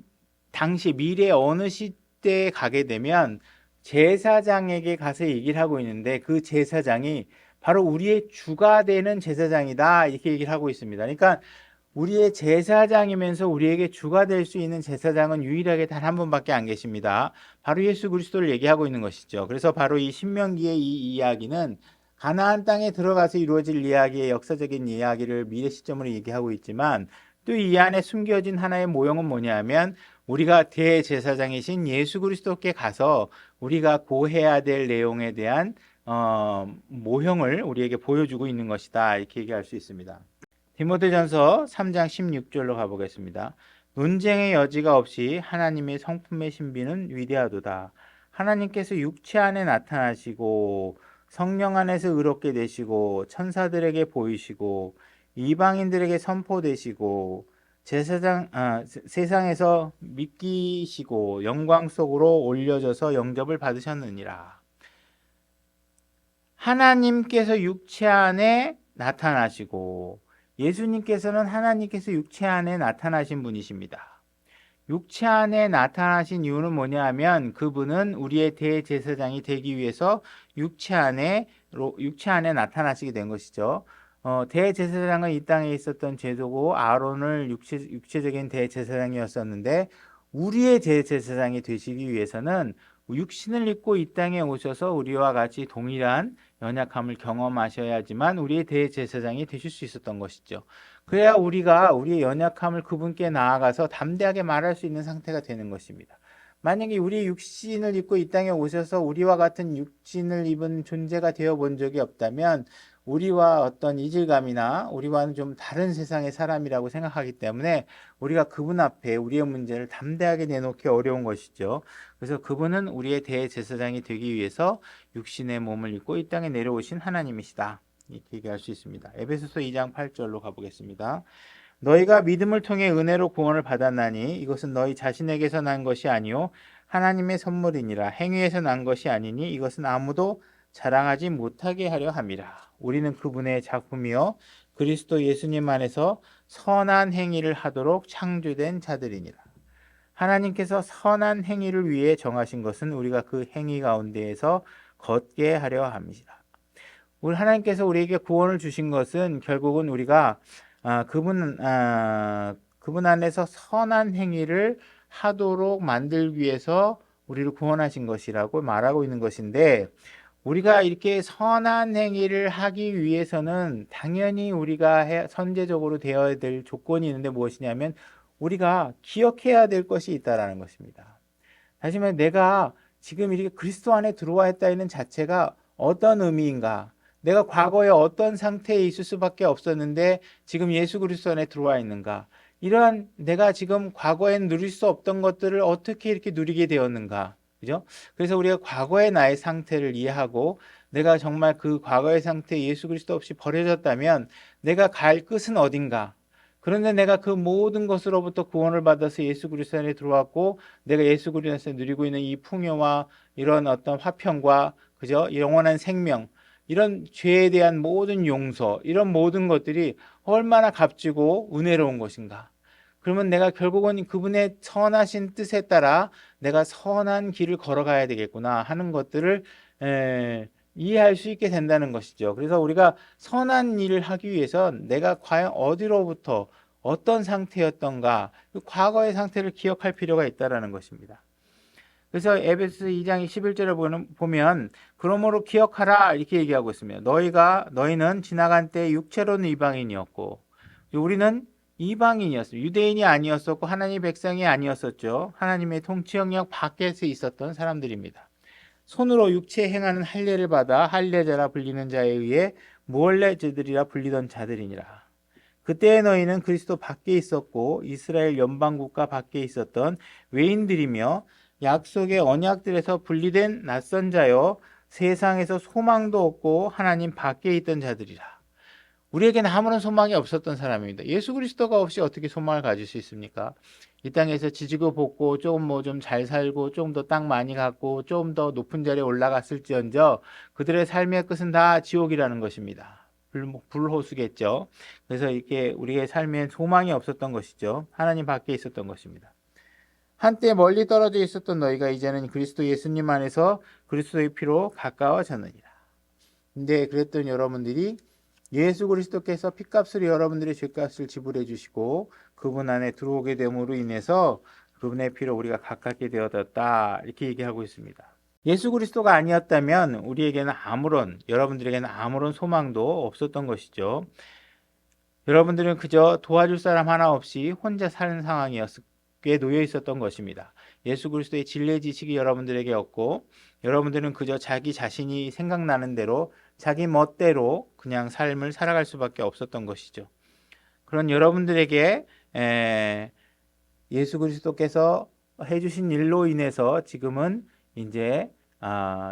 당시 미래 어느 시대에 가게 되면 제사장에게 가서 얘기를 하고 있는데 그 제사장이 바로 우리의 주가 되는 제사장이다 이렇게 얘기를 하고 있습니다. 그러니까 우리의 제사장이면서 우리에게 주가 될 수 있는 제사장은 유일하게 단 한 분밖에 안 계십니다. 바로 예수 그리스도를 얘기하고 있는 것이죠. 그래서 바로 이 신명기의 이 이야기는 가나안 땅에 들어가서 이루어질 이야기의 역사적인 이야기를 미래 시점으로 얘기하고 있지만 또 이 안에 숨겨진 하나의 모형은 뭐냐면 우리가 대제사장이신 예수 그리스도께 가서 우리가 고해야 될 내용에 대한 모형을 우리에게 보여주고 있는 것이다 이렇게 얘기할 수 있습니다. 디모데전서 3장 16절로 가보겠습니다. 논쟁의 여지가 없이 하나님의 성품의 신비는 위대하도다. 하나님께서 육체 안에 나타나시고 성령 안에서 의롭게 되시고 천사들에게 보이시고 이방인들에게 선포되시고 세상에서 믿기시고 영광 속으로 올려져서 영접을 받으셨느니라. 하나님께서 육체 안에 나타나시고 예수님께서는 하나님께서 육체 안에 나타나신 분이십니다. 육체 안에 나타나신 이유는 뭐냐 하면 그분은 우리의 대제사장이 되기 위해서 육체 안에 나타나시게 된 것이죠. 대제사장은 이 땅에 있었던 제도고 아론을 육체적인 대제사장이었었는데 우리의 대제사장이 되시기 위해서는 육신을 입고 이 땅에 오셔서 우리와 같이 동일한 연약함을 경험하셔야지만 우리의 대제사장이 되실 수 있었던 것이죠. 그래야 우리가 우리의 연약함을 그분께 나아가서 담대하게 말할 수 있는 상태가 되는 것입니다. 만약에 우리의 육신을 입고 이 땅에 오셔서 우리와 같은 육신을 입은 존재가 되어 본 적이 없다면 우리와 어떤 이질감이나 우리와는 좀 다른 세상의 사람이라고 생각하기 때문에 우리가 그분 앞에 우리의 문제를 담대하게 내놓기 어려운 것이죠. 그래서 그분은 우리의 대제사장이 되기 위해서 육신의 몸을 입고 이 땅에 내려오신 하나님이시다. 이렇게 얘기할 수 있습니다. 에베소서 2장 8절로 가보겠습니다. 너희가 믿음을 통해 은혜로 구원을 받았나니 이것은 너희 자신에게서 난 것이 아니요 하나님의 선물이니라. 행위에서 난 것이 아니니 이것은 아무도 자랑하지 못하게 하려 함이라. 우리는 그분의 작품이요 그리스도 예수님 안에서 선한 행위를 하도록 창조된 자들이니라. 하나님께서 선한 행위를 위해 정하신 것은 우리가 그 행위 가운데에서 걷게 하려 함이라. 우리 하나님께서 우리에게 구원을 주신 것은 결국은 우리가 그분 안에서 선한 행위를 하도록 만들기 위해서 우리를 구원하신 것이라고 말하고 있는 것인데 우리가 이렇게 선한 행위를 하기 위해서는 당연히 우리가 선제적으로 되어야 될 조건이 있는데 무엇이냐면 우리가 기억해야 될 것이 있다라는 것입니다. 다시 말해 내가 지금 이렇게 그리스도 안에 들어와 있다는 자체가 어떤 의미인가? 내가 과거에 어떤 상태에 있을 수밖에 없었는데 지금 예수 그리스도 안에 들어와 있는가? 이러한 내가 지금 과거엔 누릴 수 없던 것들을 어떻게 이렇게 누리게 되었는가? 그죠? 그래서 우리가 과거의 나의 상태를 이해하고 내가 정말 그 과거의 상태에 예수 그리스도 없이 버려졌다면 내가 갈 끝은 어딘가? 그런데 내가 그 모든 것으로부터 구원을 받아서 예수 그리스도 안에 들어왔고 내가 예수 그리스도 안에 누리고 있는 이 풍요와 이런 어떤 화평과 그죠? 영원한 생명 이런 죄에 대한 모든 용서 이런 모든 것들이 얼마나 값지고 은혜로운 것인가. 그러면 내가 결국은 그분의 선하신 뜻에 따라 내가 선한 길을 걸어가야 되겠구나 하는 것들을 이해할 수 있게 된다는 것이죠. 그래서 우리가 선한 일을 하기 위해서 내가 과연 어디로부터 어떤 상태였던가 그 과거의 상태를 기억할 필요가 있다는 것입니다. 그래서 에베소 2장 11절을 보면 그러므로 기억하라 이렇게 얘기하고 있습니다. 너희는 지나간 때 육체로는 이방인이었고 우리는 이방인이었어요. 유대인이 아니었었고 하나님의 백성이 아니었었죠. 하나님의 통치 영역 밖에서 있었던 사람들입니다. 손으로 육체에 행하는 할례를 받아 할례자라 불리는 자에 의해 무할례자들이라 불리던 자들이니라. 그때 너희는 그리스도 밖에 있었고 이스라엘 연방 국가 밖에 있었던 외인들이며 약속의 언약들에서 분리된 낯선 자요 세상에서 소망도 없고 하나님 밖에 있던 자들이라. 우리에게는 아무런 소망이 없었던 사람입니다. 예수 그리스도가 없이 어떻게 소망을 가질 수 있습니까? 이 땅에서 지지고 볶고 조금 뭐 좀 잘 살고 조금 더 땅 많이 갖고 조금 더 높은 자리에 올라갔을지언정 그들의 삶의 끝은 다 지옥이라는 것입니다. 불호수겠죠. 그래서 이렇게 우리의 삶엔 소망이 없었던 것이죠. 하나님 밖에 있었던 것입니다. 한때 멀리 떨어져 있었던 너희가 이제는 그리스도 예수님 안에서 그리스도의 피로 가까워졌느니라. 근데 그랬던 여러분들이 예수 그리스도께서 피값으로 여러분들의 죄값을 지불해 주시고 그분 안에 들어오게 됨으로 인해서 그분의 피로 우리가 가깝게 되어졌다, 이렇게 얘기하고 있습니다. 예수 그리스도가 아니었다면 우리에게는 여러분들에게는 아무런 소망도 없었던 것이죠. 여러분들은 그저 도와줄 사람 하나 없이 혼자 사는 상황이었기에 놓여 있었던 것입니다. 예수 그리스도의 진리 지식이 여러분들에게 없고 여러분들은 그저 자기 자신이 생각나는 대로 자기 멋대로 그냥 삶을 살아갈 수밖에 없었던 것이죠. 그런 여러분들에게 예수 그리스도께서 해주신 일로 인해서 지금은 이제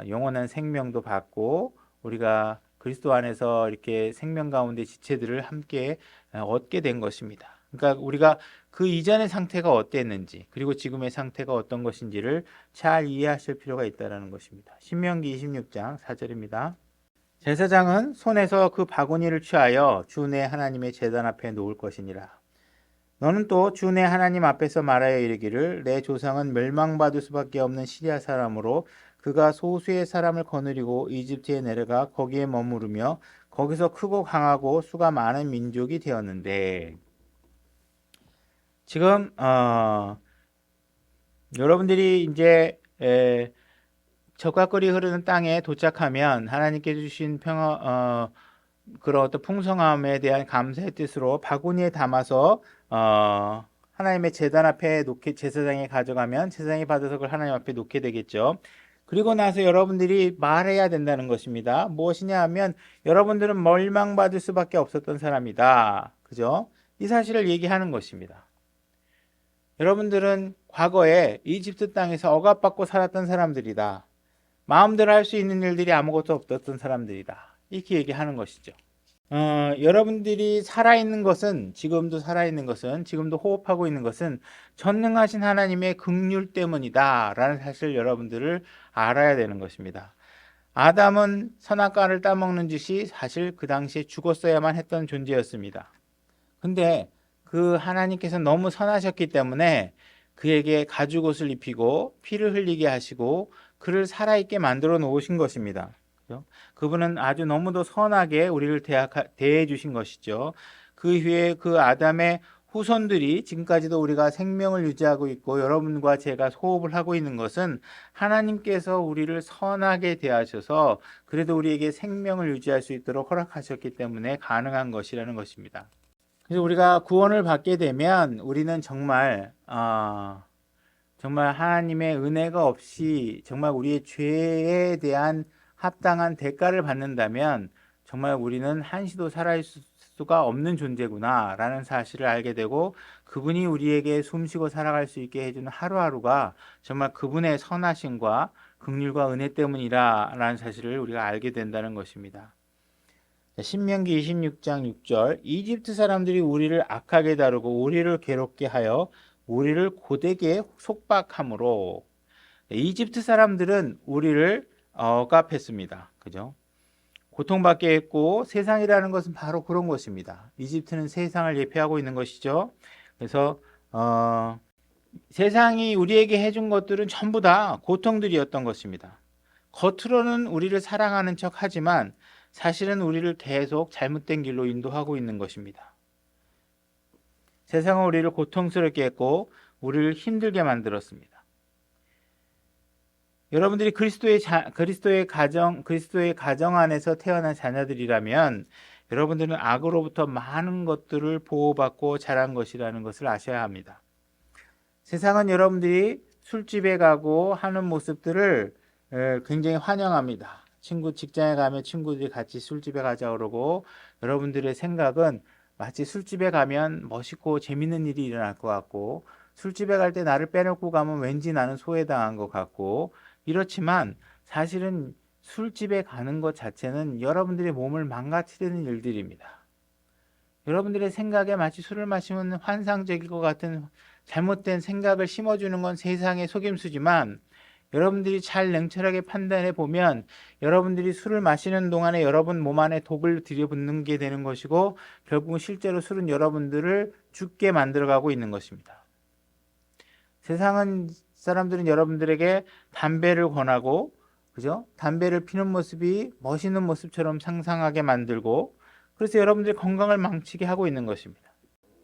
영원한 생명도 받고 우리가 그리스도 안에서 이렇게 생명 가운데 지체들을 함께 얻게 된 것입니다. 그러니까 우리가 그 이전의 상태가 어땠는지 그리고 지금의 상태가 어떤 것인지를 잘 이해하실 필요가 있다는 것입니다. 신명기 26장 4절입니다. 제사장은 손에서 그 바구니를 취하여 주 내 하나님의 제단 앞에 놓을 것이니라. 너는 또 주 내 하나님 앞에서 말하여 이르기를 내 조상은 멸망받을 수밖에 없는 시리아 사람으로 그가 소수의 사람을 거느리고 이집트에 내려가 거기에 머무르며 거기서 크고 강하고 수가 많은 민족이 되었는데, 지금 여러분들이 이제 적과꿀이 흐르는 땅에 도착하면 하나님께 주신 그런 어떤 풍성함에 대한 감사의 뜻으로 바구니에 담아서 하나님의 제단 앞에 제사장이 가져가면 제사장이 받아서 그걸 하나님 앞에 놓게 되겠죠. 그리고 나서 여러분들이 말해야 된다는 것입니다. 무엇이냐 하면 여러분들은 멸망받을 수밖에 없었던 사람이다. 그죠? 이 사실을 얘기하는 것입니다. 여러분들은 과거에 이집트 땅에서 억압받고 살았던 사람들이다. 마음대로 할 수 있는 일들이 아무것도 없었던 사람들이다. 이렇게 얘기하는 것이죠. 여러분들이 살아있는 것은 지금도 호흡하고 있는 것은 전능하신 하나님의 긍휼 때문이다 라는 사실을 여러분들을 알아야 되는 것입니다. 아담은 선악과를 따먹는 짓이 사실 그 당시에 죽었어야만 했던 존재였습니다. 근데 그 하나님께서 너무 선하셨기 때문에 그에게 가죽옷을 입히고 피를 흘리게 하시고 그를 살아있게 만들어 놓으신 것입니다. 그분은 아주 너무도 선하게 우리를 대해 주신 것이죠. 그 후에 그 아담의 후손들이 지금까지도 우리가 생명을 유지하고 있고 여러분과 제가 호흡을 하고 있는 것은 하나님께서 우리를 선하게 대하셔서 그래도 우리에게 생명을 유지할 수 있도록 허락하셨기 때문에 가능한 것이라는 것입니다. 그래서 우리가 구원을 받게 되면 우리는 정말 하나님의 은혜가 없이 정말 우리의 죄에 대한 합당한 대가를 받는다면 정말 우리는 한시도 살아있을 수가 없는 존재구나 라는 사실을 알게 되고 그분이 우리에게 숨쉬고 살아갈 수 있게 해주는 하루하루가 정말 그분의 선하심과 긍휼과 은혜 때문이라 라는 사실을 우리가 알게 된다는 것입니다. 신명기 26장 6절 이집트 사람들이 우리를 악하게 다루고 우리를 괴롭게 하여 우리를 고되게 속박함으로, 이집트 사람들은 우리를 억압했습니다. 그죠? 고통받게 했고 세상이라는 것은 바로 그런 것입니다. 이집트는 세상을 예표하고 있는 것이죠. 그래서 세상이 우리에게 해준 것들은 전부 다 고통들이었던 것입니다. 겉으로는 우리를 사랑하는 척 하지만 사실은 우리를 계속 잘못된 길로 인도하고 있는 것입니다. 세상은 우리를 고통스럽게 했고 우리를 힘들게 만들었습니다. 여러분들이 그리스도의 가정 안에서 태어난 자녀들이라면 여러분들은 악으로부터 많은 것들을 보호받고 자란 것이라는 것을 아셔야 합니다. 세상은 여러분들이 술집에 가고 하는 모습들을 굉장히 환영합니다. 직장에 가면 친구들이 같이 술집에 가자 그러고 여러분들의 생각은 마치 술집에 가면 멋있고 재밌는 일이 일어날 것 같고 술집에 갈 때 나를 빼놓고 가면 왠지 나는 소외당한 것 같고 이렇지만 사실은 술집에 가는 것 자체는 여러분들의 몸을 망가뜨리는 일들입니다. 여러분들의 생각에 마치 술을 마시면 환상적일 것 같은 잘못된 생각을 심어주는 건 세상의 속임수지만 여러분들이 잘 냉철하게 판단해 보면 여러분들이 술을 마시는 동안에 여러분 몸 안에 독을 들여붓는 게 되는 것이고 결국은 실제로 술은 여러분들을 죽게 만들어가고 있는 것입니다. 세상은 사람들은 여러분들에게 담배를 권하고 그죠? 담배를 피는 모습이 멋있는 모습처럼 상상하게 만들고 그래서 여러분들의 건강을 망치게 하고 있는 것입니다.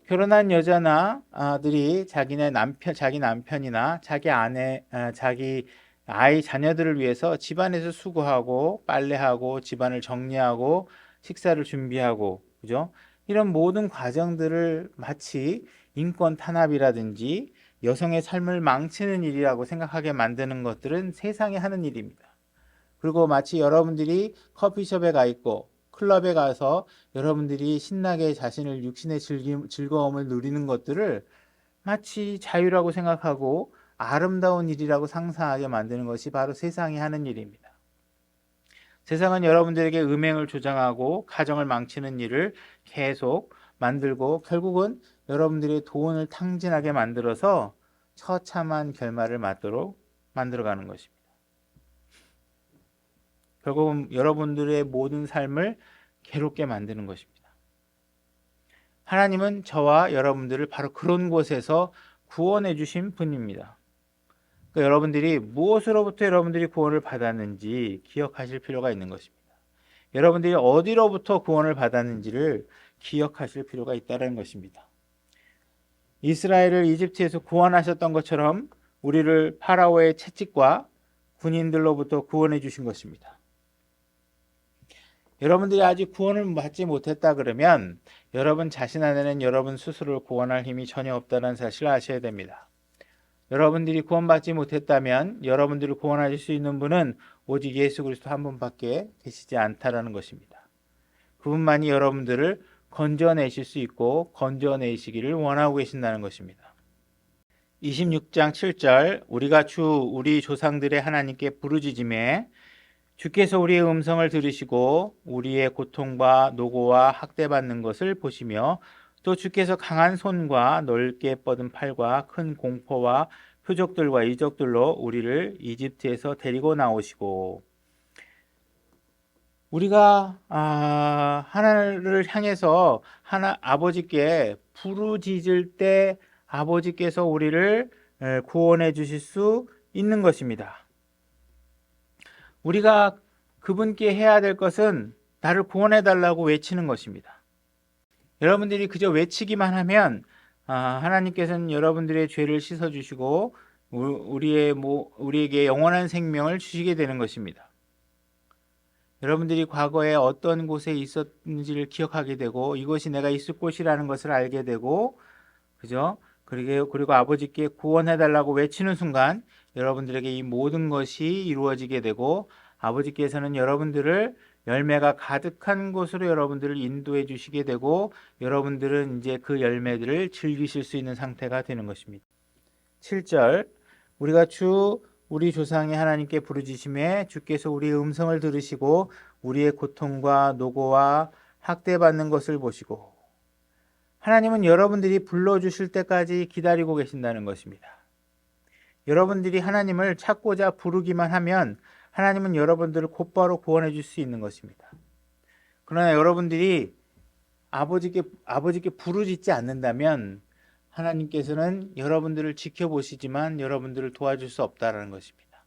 결혼한 여자나 아들이 자기 남편이나 자기 아내, 자기 아이 자녀들을 위해서 집안에서 수고하고 빨래하고 집안을 정리하고 식사를 준비하고 그죠? 이런 모든 과정들을 마치 인권 탄압이라든지 여성의 삶을 망치는 일이라고 생각하게 만드는 것들은 세상에 하는 일입니다. 그리고 마치 여러분들이 커피숍에 가 있고 클럽에 가서 여러분들이 신나게 자신을 육신의 즐거움을 누리는 것들을 마치 자유라고 생각하고 아름다운 일이라고 상상하게 만드는 것이 바로 세상이 하는 일입니다. 세상은 여러분들에게 음행을 조장하고 가정을 망치는 일을 계속 만들고 결국은 여러분들의 돈을 탕진하게 만들어서 처참한 결말을 맞도록 만들어가는 것입니다. 결국은 여러분들의 모든 삶을 괴롭게 만드는 것입니다. 하나님은 저와 여러분들을 바로 그런 곳에서 구원해 주신 분입니다. 그러니까 여러분들이 무엇으로부터 여러분들이 구원을 받았는지 기억하실 필요가 있는 것입니다. 여러분들이 어디로부터 구원을 받았는지를 기억하실 필요가 있다는 것입니다. 이스라엘을 이집트에서 구원하셨던 것처럼 우리를 파라오의 채찍과 군인들로부터 구원해 주신 것입니다. 여러분들이 아직 구원을 받지 못했다 그러면 여러분 자신 안에는 여러분 스스로를 구원할 힘이 전혀 없다는 사실을 아셔야 됩니다. 여러분들이 구원받지 못했다면 여러분들을 구원하실 수 있는 분은 오직 예수 그리스도 한 분밖에 계시지 않다라는 것입니다. 그분만이 여러분들을 건져내실 수 있고 건져내시기를 원하고 계신다는 것입니다. 26장 7절 우리가 우리 조상들의 하나님께 부르짖음에 주께서 우리의 음성을 들으시고 우리의 고통과 노고와 학대받는 것을 보시며 또 주께서 강한 손과 넓게 뻗은 팔과 큰 공포와 표적들과 이적들로 우리를 이집트에서 데리고 나오시고 우리가 하나님을 향해서 아버지께 부르짖을 때 아버지께서 우리를 구원해 주실 수 있는 것입니다. 우리가 그분께 해야 될 것은 나를 구원해 달라고 외치는 것입니다. 여러분들이 그저 외치기만 하면 하나님께서는 여러분들의 죄를 씻어 주시고 우리에게 영원한 생명을 주시게 되는 것입니다. 여러분들이 과거에 어떤 곳에 있었는지를 기억하게 되고 이것이 내가 있을 곳이라는 것을 알게 되고 그죠? 그리고 아버지께 구원해 달라고 외치는 순간 여러분들에게 이 모든 것이 이루어지게 되고 아버지께서는 여러분들을 열매가 가득한 곳으로 여러분들을 인도해 주시게 되고 여러분들은 이제 그 열매들을 즐기실 수 있는 상태가 되는 것입니다. 7절 우리가 우리 조상의 하나님께 부르짖음에 주께서 우리의 음성을 들으시고 우리의 고통과 노고와 학대받는 것을 보시고 하나님은 여러분들이 불러주실 때까지 기다리고 계신다는 것입니다. 여러분들이 하나님을 찾고자 부르기만 하면 하나님은 여러분들을 곧바로 구원해 줄 수 있는 것입니다. 그러나 여러분들이 아버지께 부르짖지 않는다면 하나님께서는 여러분들을 지켜보시지만 여러분들을 도와줄 수 없다라는 것입니다.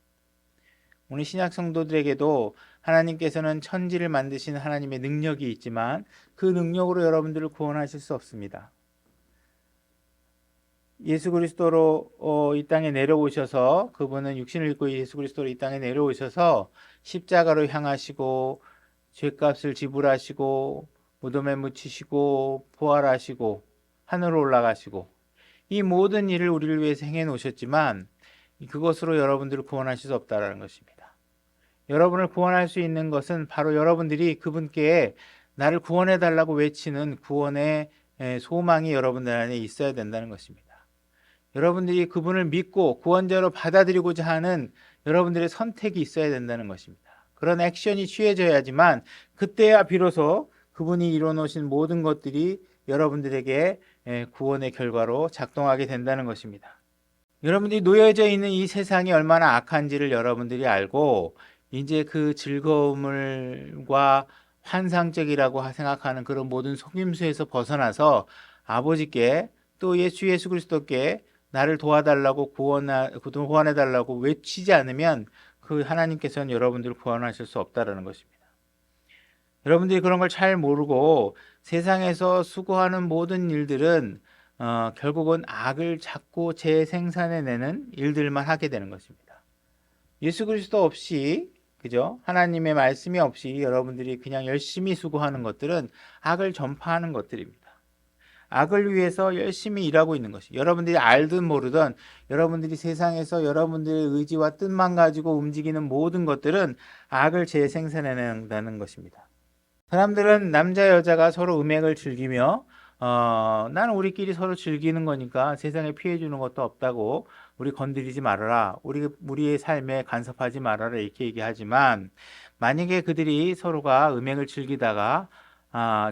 오늘 신약 성도들에게도 하나님께서는 천지를 만드신 하나님의 능력이 있지만 그 능력으로 여러분들을 구원하실 수 없습니다. 예수 그리스도로 이 땅에 내려오셔서 그분은 육신을 입고 예수 그리스도로 이 땅에 내려오셔서 십자가로 향하시고 죄값을 지불하시고 무덤에 묻히시고 부활하시고 하늘로 올라가시고 이 모든 일을 우리를 위해서 행해 놓으셨지만 그것으로 여러분들을 구원하실 수 없다는 것입니다. 여러분을 구원할 수 있는 것은 바로 여러분들이 그분께 나를 구원해 달라고 외치는 구원의 소망이 여러분들 안에 있어야 된다는 것입니다. 여러분들이 그분을 믿고 구원자로 받아들이고자 하는 여러분들의 선택이 있어야 된다는 것입니다. 그런 액션이 취해져야지만 그때야 비로소 그분이 이뤄놓으신 모든 것들이 여러분들에게 구원의 결과로 작동하게 된다는 것입니다. 여러분들이 놓여져 있는 이 세상이 얼마나 악한지를 여러분들이 알고 이제 그 즐거움과 환상적이라고 생각하는 그런 모든 속임수에서 벗어나서 아버지께 또 예수 그리스도께 나를 도와달라고 구원해달라고 외치지 않으면 그 하나님께서는 여러분들을 구원하실 수 없다라는 것입니다. 여러분들이 그런 걸 잘 모르고 세상에서 수고하는 모든 일들은 결국은 악을 자꾸 재생산해내는 일들만 하게 되는 것입니다. 예수 그리스도 없이 그죠? 하나님의 말씀이 없이 여러분들이 그냥 열심히 수고하는 것들은 악을 전파하는 것들입니다. 악을 위해서 열심히 일하고 있는 것이 여러분들이 알든 모르든 여러분들이 세상에서 여러분들의 의지와 뜻만 가지고 움직이는 모든 것들은 악을 재생산해낸다는 것입니다. 사람들은 남자 여자가 서로 음행을 즐기며 나는 우리끼리 서로 즐기는 거니까 세상에 피해 주는 것도 없다고 우리 건드리지 말아라. 우리의 삶에 간섭하지 말아라. 이렇게 얘기하지만 만약에 그들이 서로가 음행을 즐기다가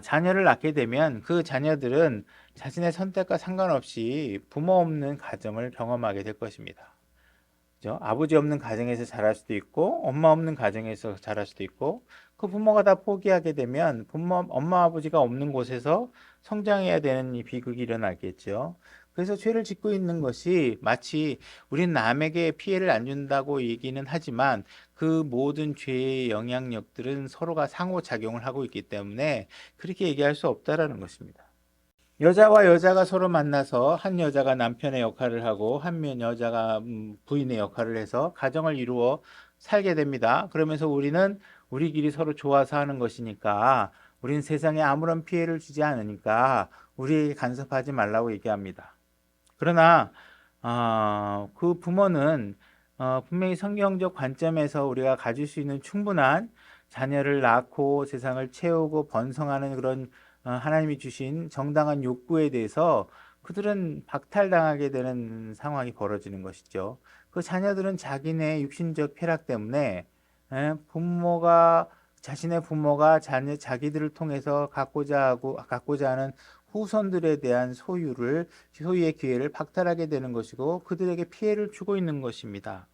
자녀를 낳게 되면 그 자녀들은 자신의 선택과 상관없이 부모 없는 가정을 경험하게 될 것입니다. 그죠? 아버지 없는 가정에서 자랄 수도 있고 엄마 없는 가정에서 자랄 수도 있고 그 부모가 다 포기하게 되면 엄마 아버지가 없는 곳에서 성장해야 되는 이 비극이 일어나겠죠. 그래서 죄를 짓고 있는 것이 마치 우린 남에게 피해를 안 준다고 얘기는 하지만 그 모든 죄의 영향력들은 서로가 상호작용을 하고 있기 때문에 그렇게 얘기할 수 없다라는 것입니다. 여자와 여자가 서로 만나서 한 여자가 남편의 역할을 하고 한 여자가 부인의 역할을 해서 가정을 이루어 살게 됩니다. 그러면서 우리는 우리끼리 서로 좋아서 하는 것이니까 우리는 세상에 아무런 피해를 주지 않으니까 우리에게 간섭하지 말라고 얘기합니다. 그러나 그 부모는 분명히 성경적 관점에서 우리가 가질 수 있는 충분한 자녀를 낳고 세상을 채우고 번성하는 그런 하나님이 주신 정당한 욕구에 대해서 그들은 박탈당하게 되는 상황이 벌어지는 것이죠. 그 자녀들은 자기네 육신적 쾌락 때문에 자신의 부모가 자기들을 통해서 갖고자 하는 후손들에 대한 소유의 기회를 박탈하게 되는 것이고 그들에게 피해를 주고 있는 것입니다.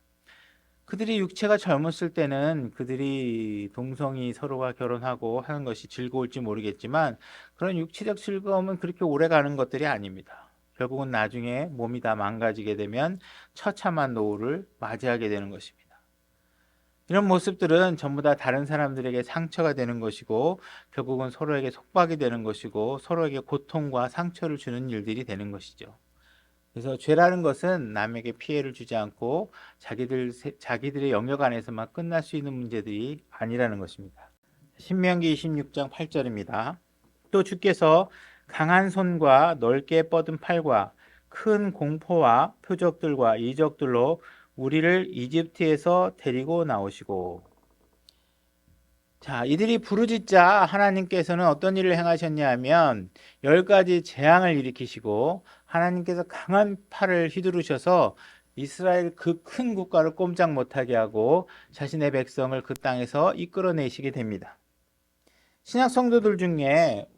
그들이 육체가 젊었을 때는 그들이 동성이 서로가 결혼하고 하는 것이 즐거울지 모르겠지만 그런 육체적 즐거움은 그렇게 오래 가는 것들이 아닙니다. 결국은 나중에 몸이 다 망가지게 되면 처참한 노후를 맞이하게 되는 것입니다. 이런 모습들은 전부 다 다른 사람들에게 상처가 되는 것이고 결국은 서로에게 속박이 되는 것이고 서로에게 고통과 상처를 주는 일들이 되는 것이죠. 그래서 죄라는 것은 남에게 피해를 주지 않고 자기들의 영역 안에서만 끝날 수 있는 문제들이 아니라는 것입니다. 신명기 26장 8절입니다. 또 주께서 강한 손과 넓게 뻗은 팔과 큰 공포와 표적들과 이적들로 우리를 이집트에서 데리고 나오시고 자, 이들이 부르짖자 하나님께서는 어떤 일을 행하셨냐 하면 10가지 재앙을 일으키시고 하나님께서 강한 팔을 휘두르셔서 이스라엘 그 큰 국가를 꼼짝 못하게 하고 자신의 백성을 그 땅에서 이끌어내시게 됩니다. 신약 성도들 중에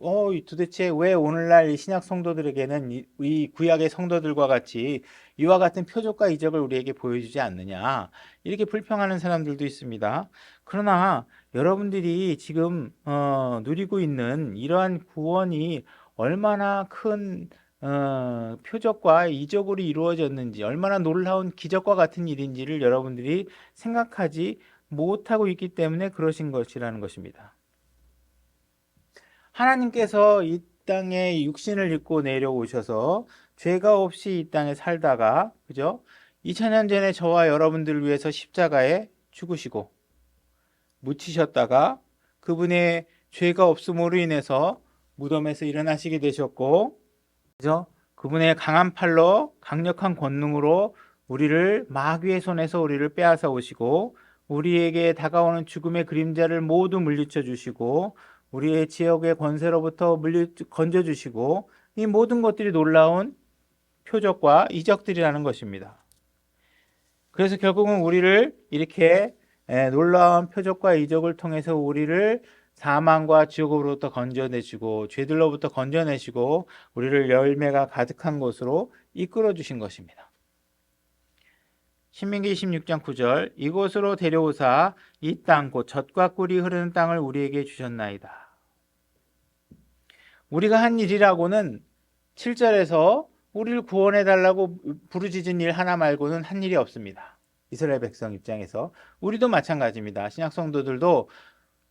도대체 왜 오늘날 이 신약 성도들에게는 이 구약의 성도들과 같이 이와 같은 표적과 이적을 우리에게 보여주지 않느냐 이렇게 불평하는 사람들도 있습니다. 그러나 여러분들이 지금 누리고 있는 이러한 구원이 얼마나 큰 표적과 이적으로 이루어졌는지 얼마나 놀라운 기적과 같은 일인지를 여러분들이 생각하지 못하고 있기 때문에 그러신 것이라는 것입니다. 하나님께서 이 땅에 육신을 입고 내려오셔서 죄가 없이 이 땅에 살다가 그죠? 2000년 전에 저와 여러분들을 위해서 십자가에 죽으시고 묻히셨다가 그분의 죄가 없음으로 인해서 무덤에서 일어나시게 되셨고 그죠? 그분의 강한 팔로 강력한 권능으로 우리를 마귀의 손에서 우리를 빼앗아 오시고 우리에게 다가오는 죽음의 그림자를 모두 물리쳐 주시고 우리의 지역의 권세로부터 건져 주시고 이 모든 것들이 놀라운 표적과 이적들이라는 것입니다. 그래서 결국은 우리를 이렇게 놀라운 표적과 이적을 통해서 우리를 사망과 지옥으로부터 건져내시고 죄들로부터 건져내시고 우리를 열매가 가득한 곳으로 이끌어 주신 것입니다. 신명기 26장 9절 이곳으로 데려오사 이 땅 곧 젖과 꿀이 흐르는 땅을 우리에게 주셨나이다. 우리가 한 일이라고는 7절에서 우리를 구원해 달라고 부르짖은 일 하나 말고는 한 일이 없습니다. 이스라엘 백성 입장에서 우리도 마찬가지입니다. 신약 성도들도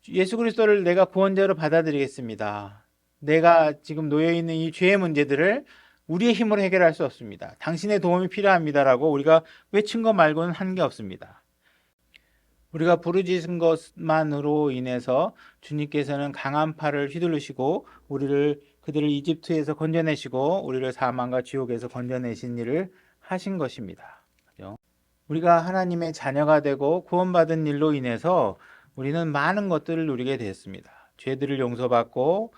예수 그리스도를 내가 구원자로 받아들이겠습니다. 내가 지금 놓여 있는 이 죄의 문제들을 우리의 힘으로 해결할 수 없습니다. 당신의 도움이 필요합니다라고 우리가 외친 것 말고는 한 게 없습니다. 우리가 부르짖은 것만으로 인해서 주님께서는 강한 팔을 휘두르시고 그들을 이집트에서 건져내시고 우리를 사망과 지옥에서 건져내신 일을 하신 것입니다. 우리가 하나님의 자녀가 되고 구원받은 일로 인해서 우리는 많은 것들을 누리게 되었습니다. 죄들을 용서받고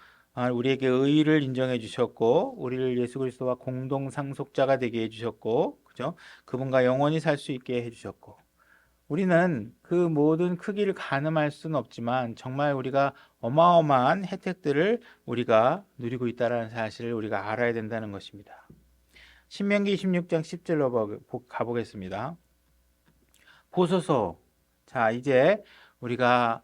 우리에게 의의를 인정해 주셨고 우리를 예수 그리스도와 공동 상속자가 되게 해 주셨고 그죠? 그분과 영원히 살 수 있게 해 주셨고 우리는 그 모든 크기를 가늠할 수는 없지만 정말 우리가 어마어마한 혜택들을 우리가 누리고 있다는 사실을 우리가 알아야 된다는 것입니다. 신명기 26장 10절로 가보겠습니다. 보소서. 자, 이제 우리가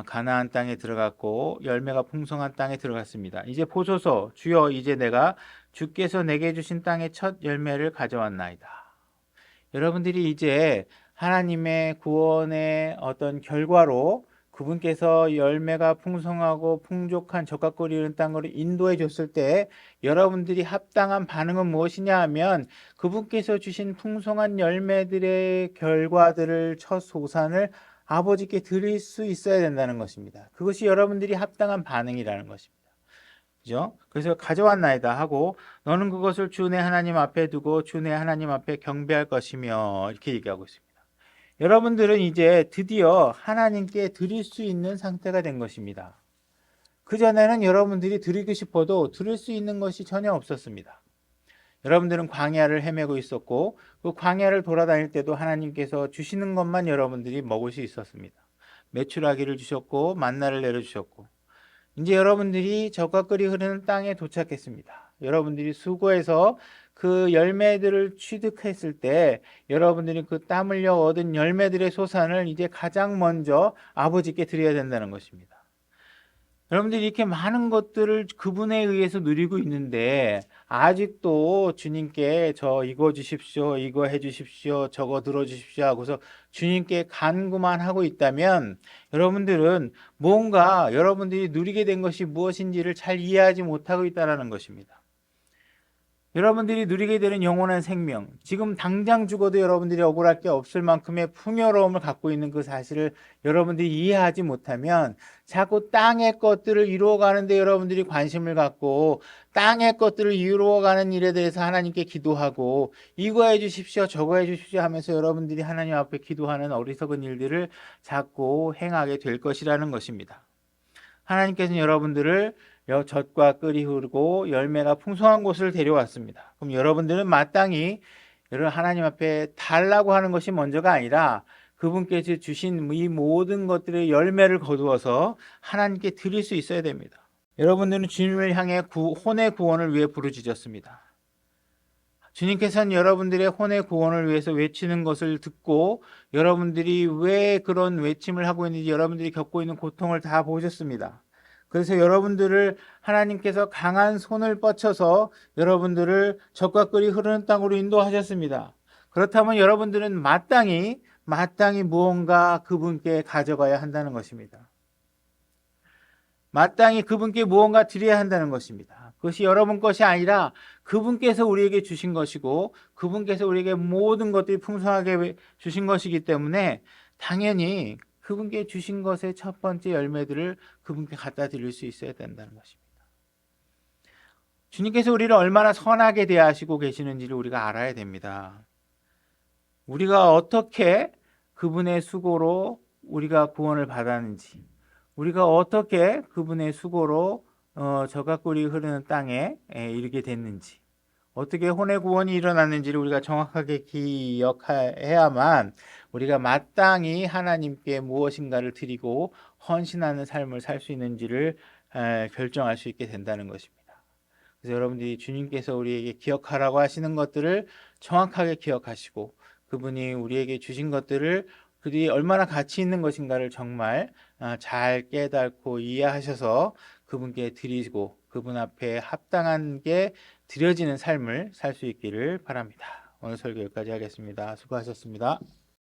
가나안 땅에 들어갔고 열매가 풍성한 땅에 들어갔습니다. 이제 보소서. 주여 이제 내가 주께서 내게 주신 땅의 첫 열매를 가져왔나이다. 여러분들이 이제 하나님의 구원의 어떤 결과로 그분께서 열매가 풍성하고 풍족한 젖과 꿀이 흐르는 땅으로 인도해 줬을 때 여러분들이 합당한 반응은 무엇이냐 하면 그분께서 주신 풍성한 열매들의 결과들을 첫 소산을 아버지께 드릴 수 있어야 된다는 것입니다. 그것이 여러분들이 합당한 반응이라는 것입니다. 그죠? 그래서 가져왔나이다 하고 너는 그것을 주 내 하나님 앞에 두고 주 내 하나님 앞에 경배할 것이며 이렇게 얘기하고 있습니다. 여러분들은 이제 드디어 하나님께 드릴 수 있는 상태가 된 것입니다. 그전에는 여러분들이 드리고 싶어도 드릴 수 있는 것이 전혀 없었습니다. 여러분들은 광야를 헤매고 있었고 그 광야를 돌아다닐 때도 하나님께서 주시는 것만 여러분들이 먹을 수 있었습니다. 메추라기를 주셨고 만나를 내려주셨고 이제 여러분들이 젖과 꿀이 흐르는 땅에 도착했습니다. 여러분들이 수고해서 그 열매들을 취득했을 때 여러분들이 그 땀 흘려 얻은 열매들의 소산을 이제 가장 먼저 아버지께 드려야 된다는 것입니다. 여러분들이 이렇게 많은 것들을 그분에 의해서 누리고 있는데 아직도 주님께 저 이거 주십시오, 이거 해주십시오, 저거 들어주십시오 하고서 주님께 간구만 하고 있다면 여러분들은 뭔가 여러분들이 누리게 된 것이 무엇인지를 잘 이해하지 못하고 있다는 것입니다. 여러분들이 누리게 되는 영원한 생명, 지금 당장 죽어도 여러분들이 억울할 게 없을 만큼의 풍요로움을 갖고 있는 그 사실을 여러분들이 이해하지 못하면 자꾸 땅의 것들을 이루어가는데 여러분들이 관심을 갖고 땅의 것들을 이루어가는 일에 대해서 하나님께 기도하고 이거 해주십시오, 저거 해주십시오 하면서 여러분들이 하나님 앞에 기도하는 어리석은 일들을 자꾸 행하게 될 것이라는 것입니다. 하나님께서는 여러분들을 젖과 꿀이 흐르고 열매가 풍성한 곳을 데려왔습니다. 그럼 여러분들은 마땅히 하나님 앞에 달라고 하는 것이 먼저가 아니라 그분께서 주신 이 모든 것들의 열매를 거두어서 하나님께 드릴 수 있어야 됩니다. 여러분들은 주님을 향해 혼의 구원을 위해 부르짖었습니다. 주님께서는 여러분들의 혼의 구원을 위해서 외치는 것을 듣고 여러분들이 왜 그런 외침을 하고 있는지 여러분들이 겪고 있는 고통을 다 보셨습니다. 그래서 여러분들을 하나님께서 강한 손을 뻗쳐서 여러분들을 젖과 꿀이 흐르는 땅으로 인도하셨습니다. 그렇다면 여러분들은 마땅히 무언가 그분께 가져가야 한다는 것입니다. 마땅히 그분께 무언가 드려야 한다는 것입니다. 그것이 여러분 것이 아니라 그분께서 우리에게 주신 것이고 그분께서 우리에게 모든 것들이 풍성하게 주신 것이기 때문에 당연히 그분께 주신 것의 첫 번째 열매들을 그분께 갖다 드릴 수 있어야 된다는 것입니다. 주님께서 우리를 얼마나 선하게 대하시고 계시는지를 우리가 알아야 됩니다. 우리가 어떻게 그분의 수고로 우리가 구원을 받았는지, 우리가 어떻게 그분의 수고로 젖과 꿀이 흐르는 땅에 이르게 됐는지, 어떻게 혼의 구원이 일어났는지를 우리가 정확하게 기억해야만 우리가 마땅히 하나님께 무엇인가를 드리고 헌신하는 삶을 살 수 있는지를 결정할 수 있게 된다는 것입니다. 그래서 여러분들이 주님께서 우리에게 기억하라고 하시는 것들을 정확하게 기억하시고 그분이 우리에게 주신 것들을 그들이 얼마나 가치 있는 것인가를 정말 잘 깨닫고 이해하셔서 그분께 드리고 그분 앞에 합당한 게 드려지는 삶을 살 수 있기를 바랍니다. 오늘 설교 여기까지 하겠습니다. 수고하셨습니다.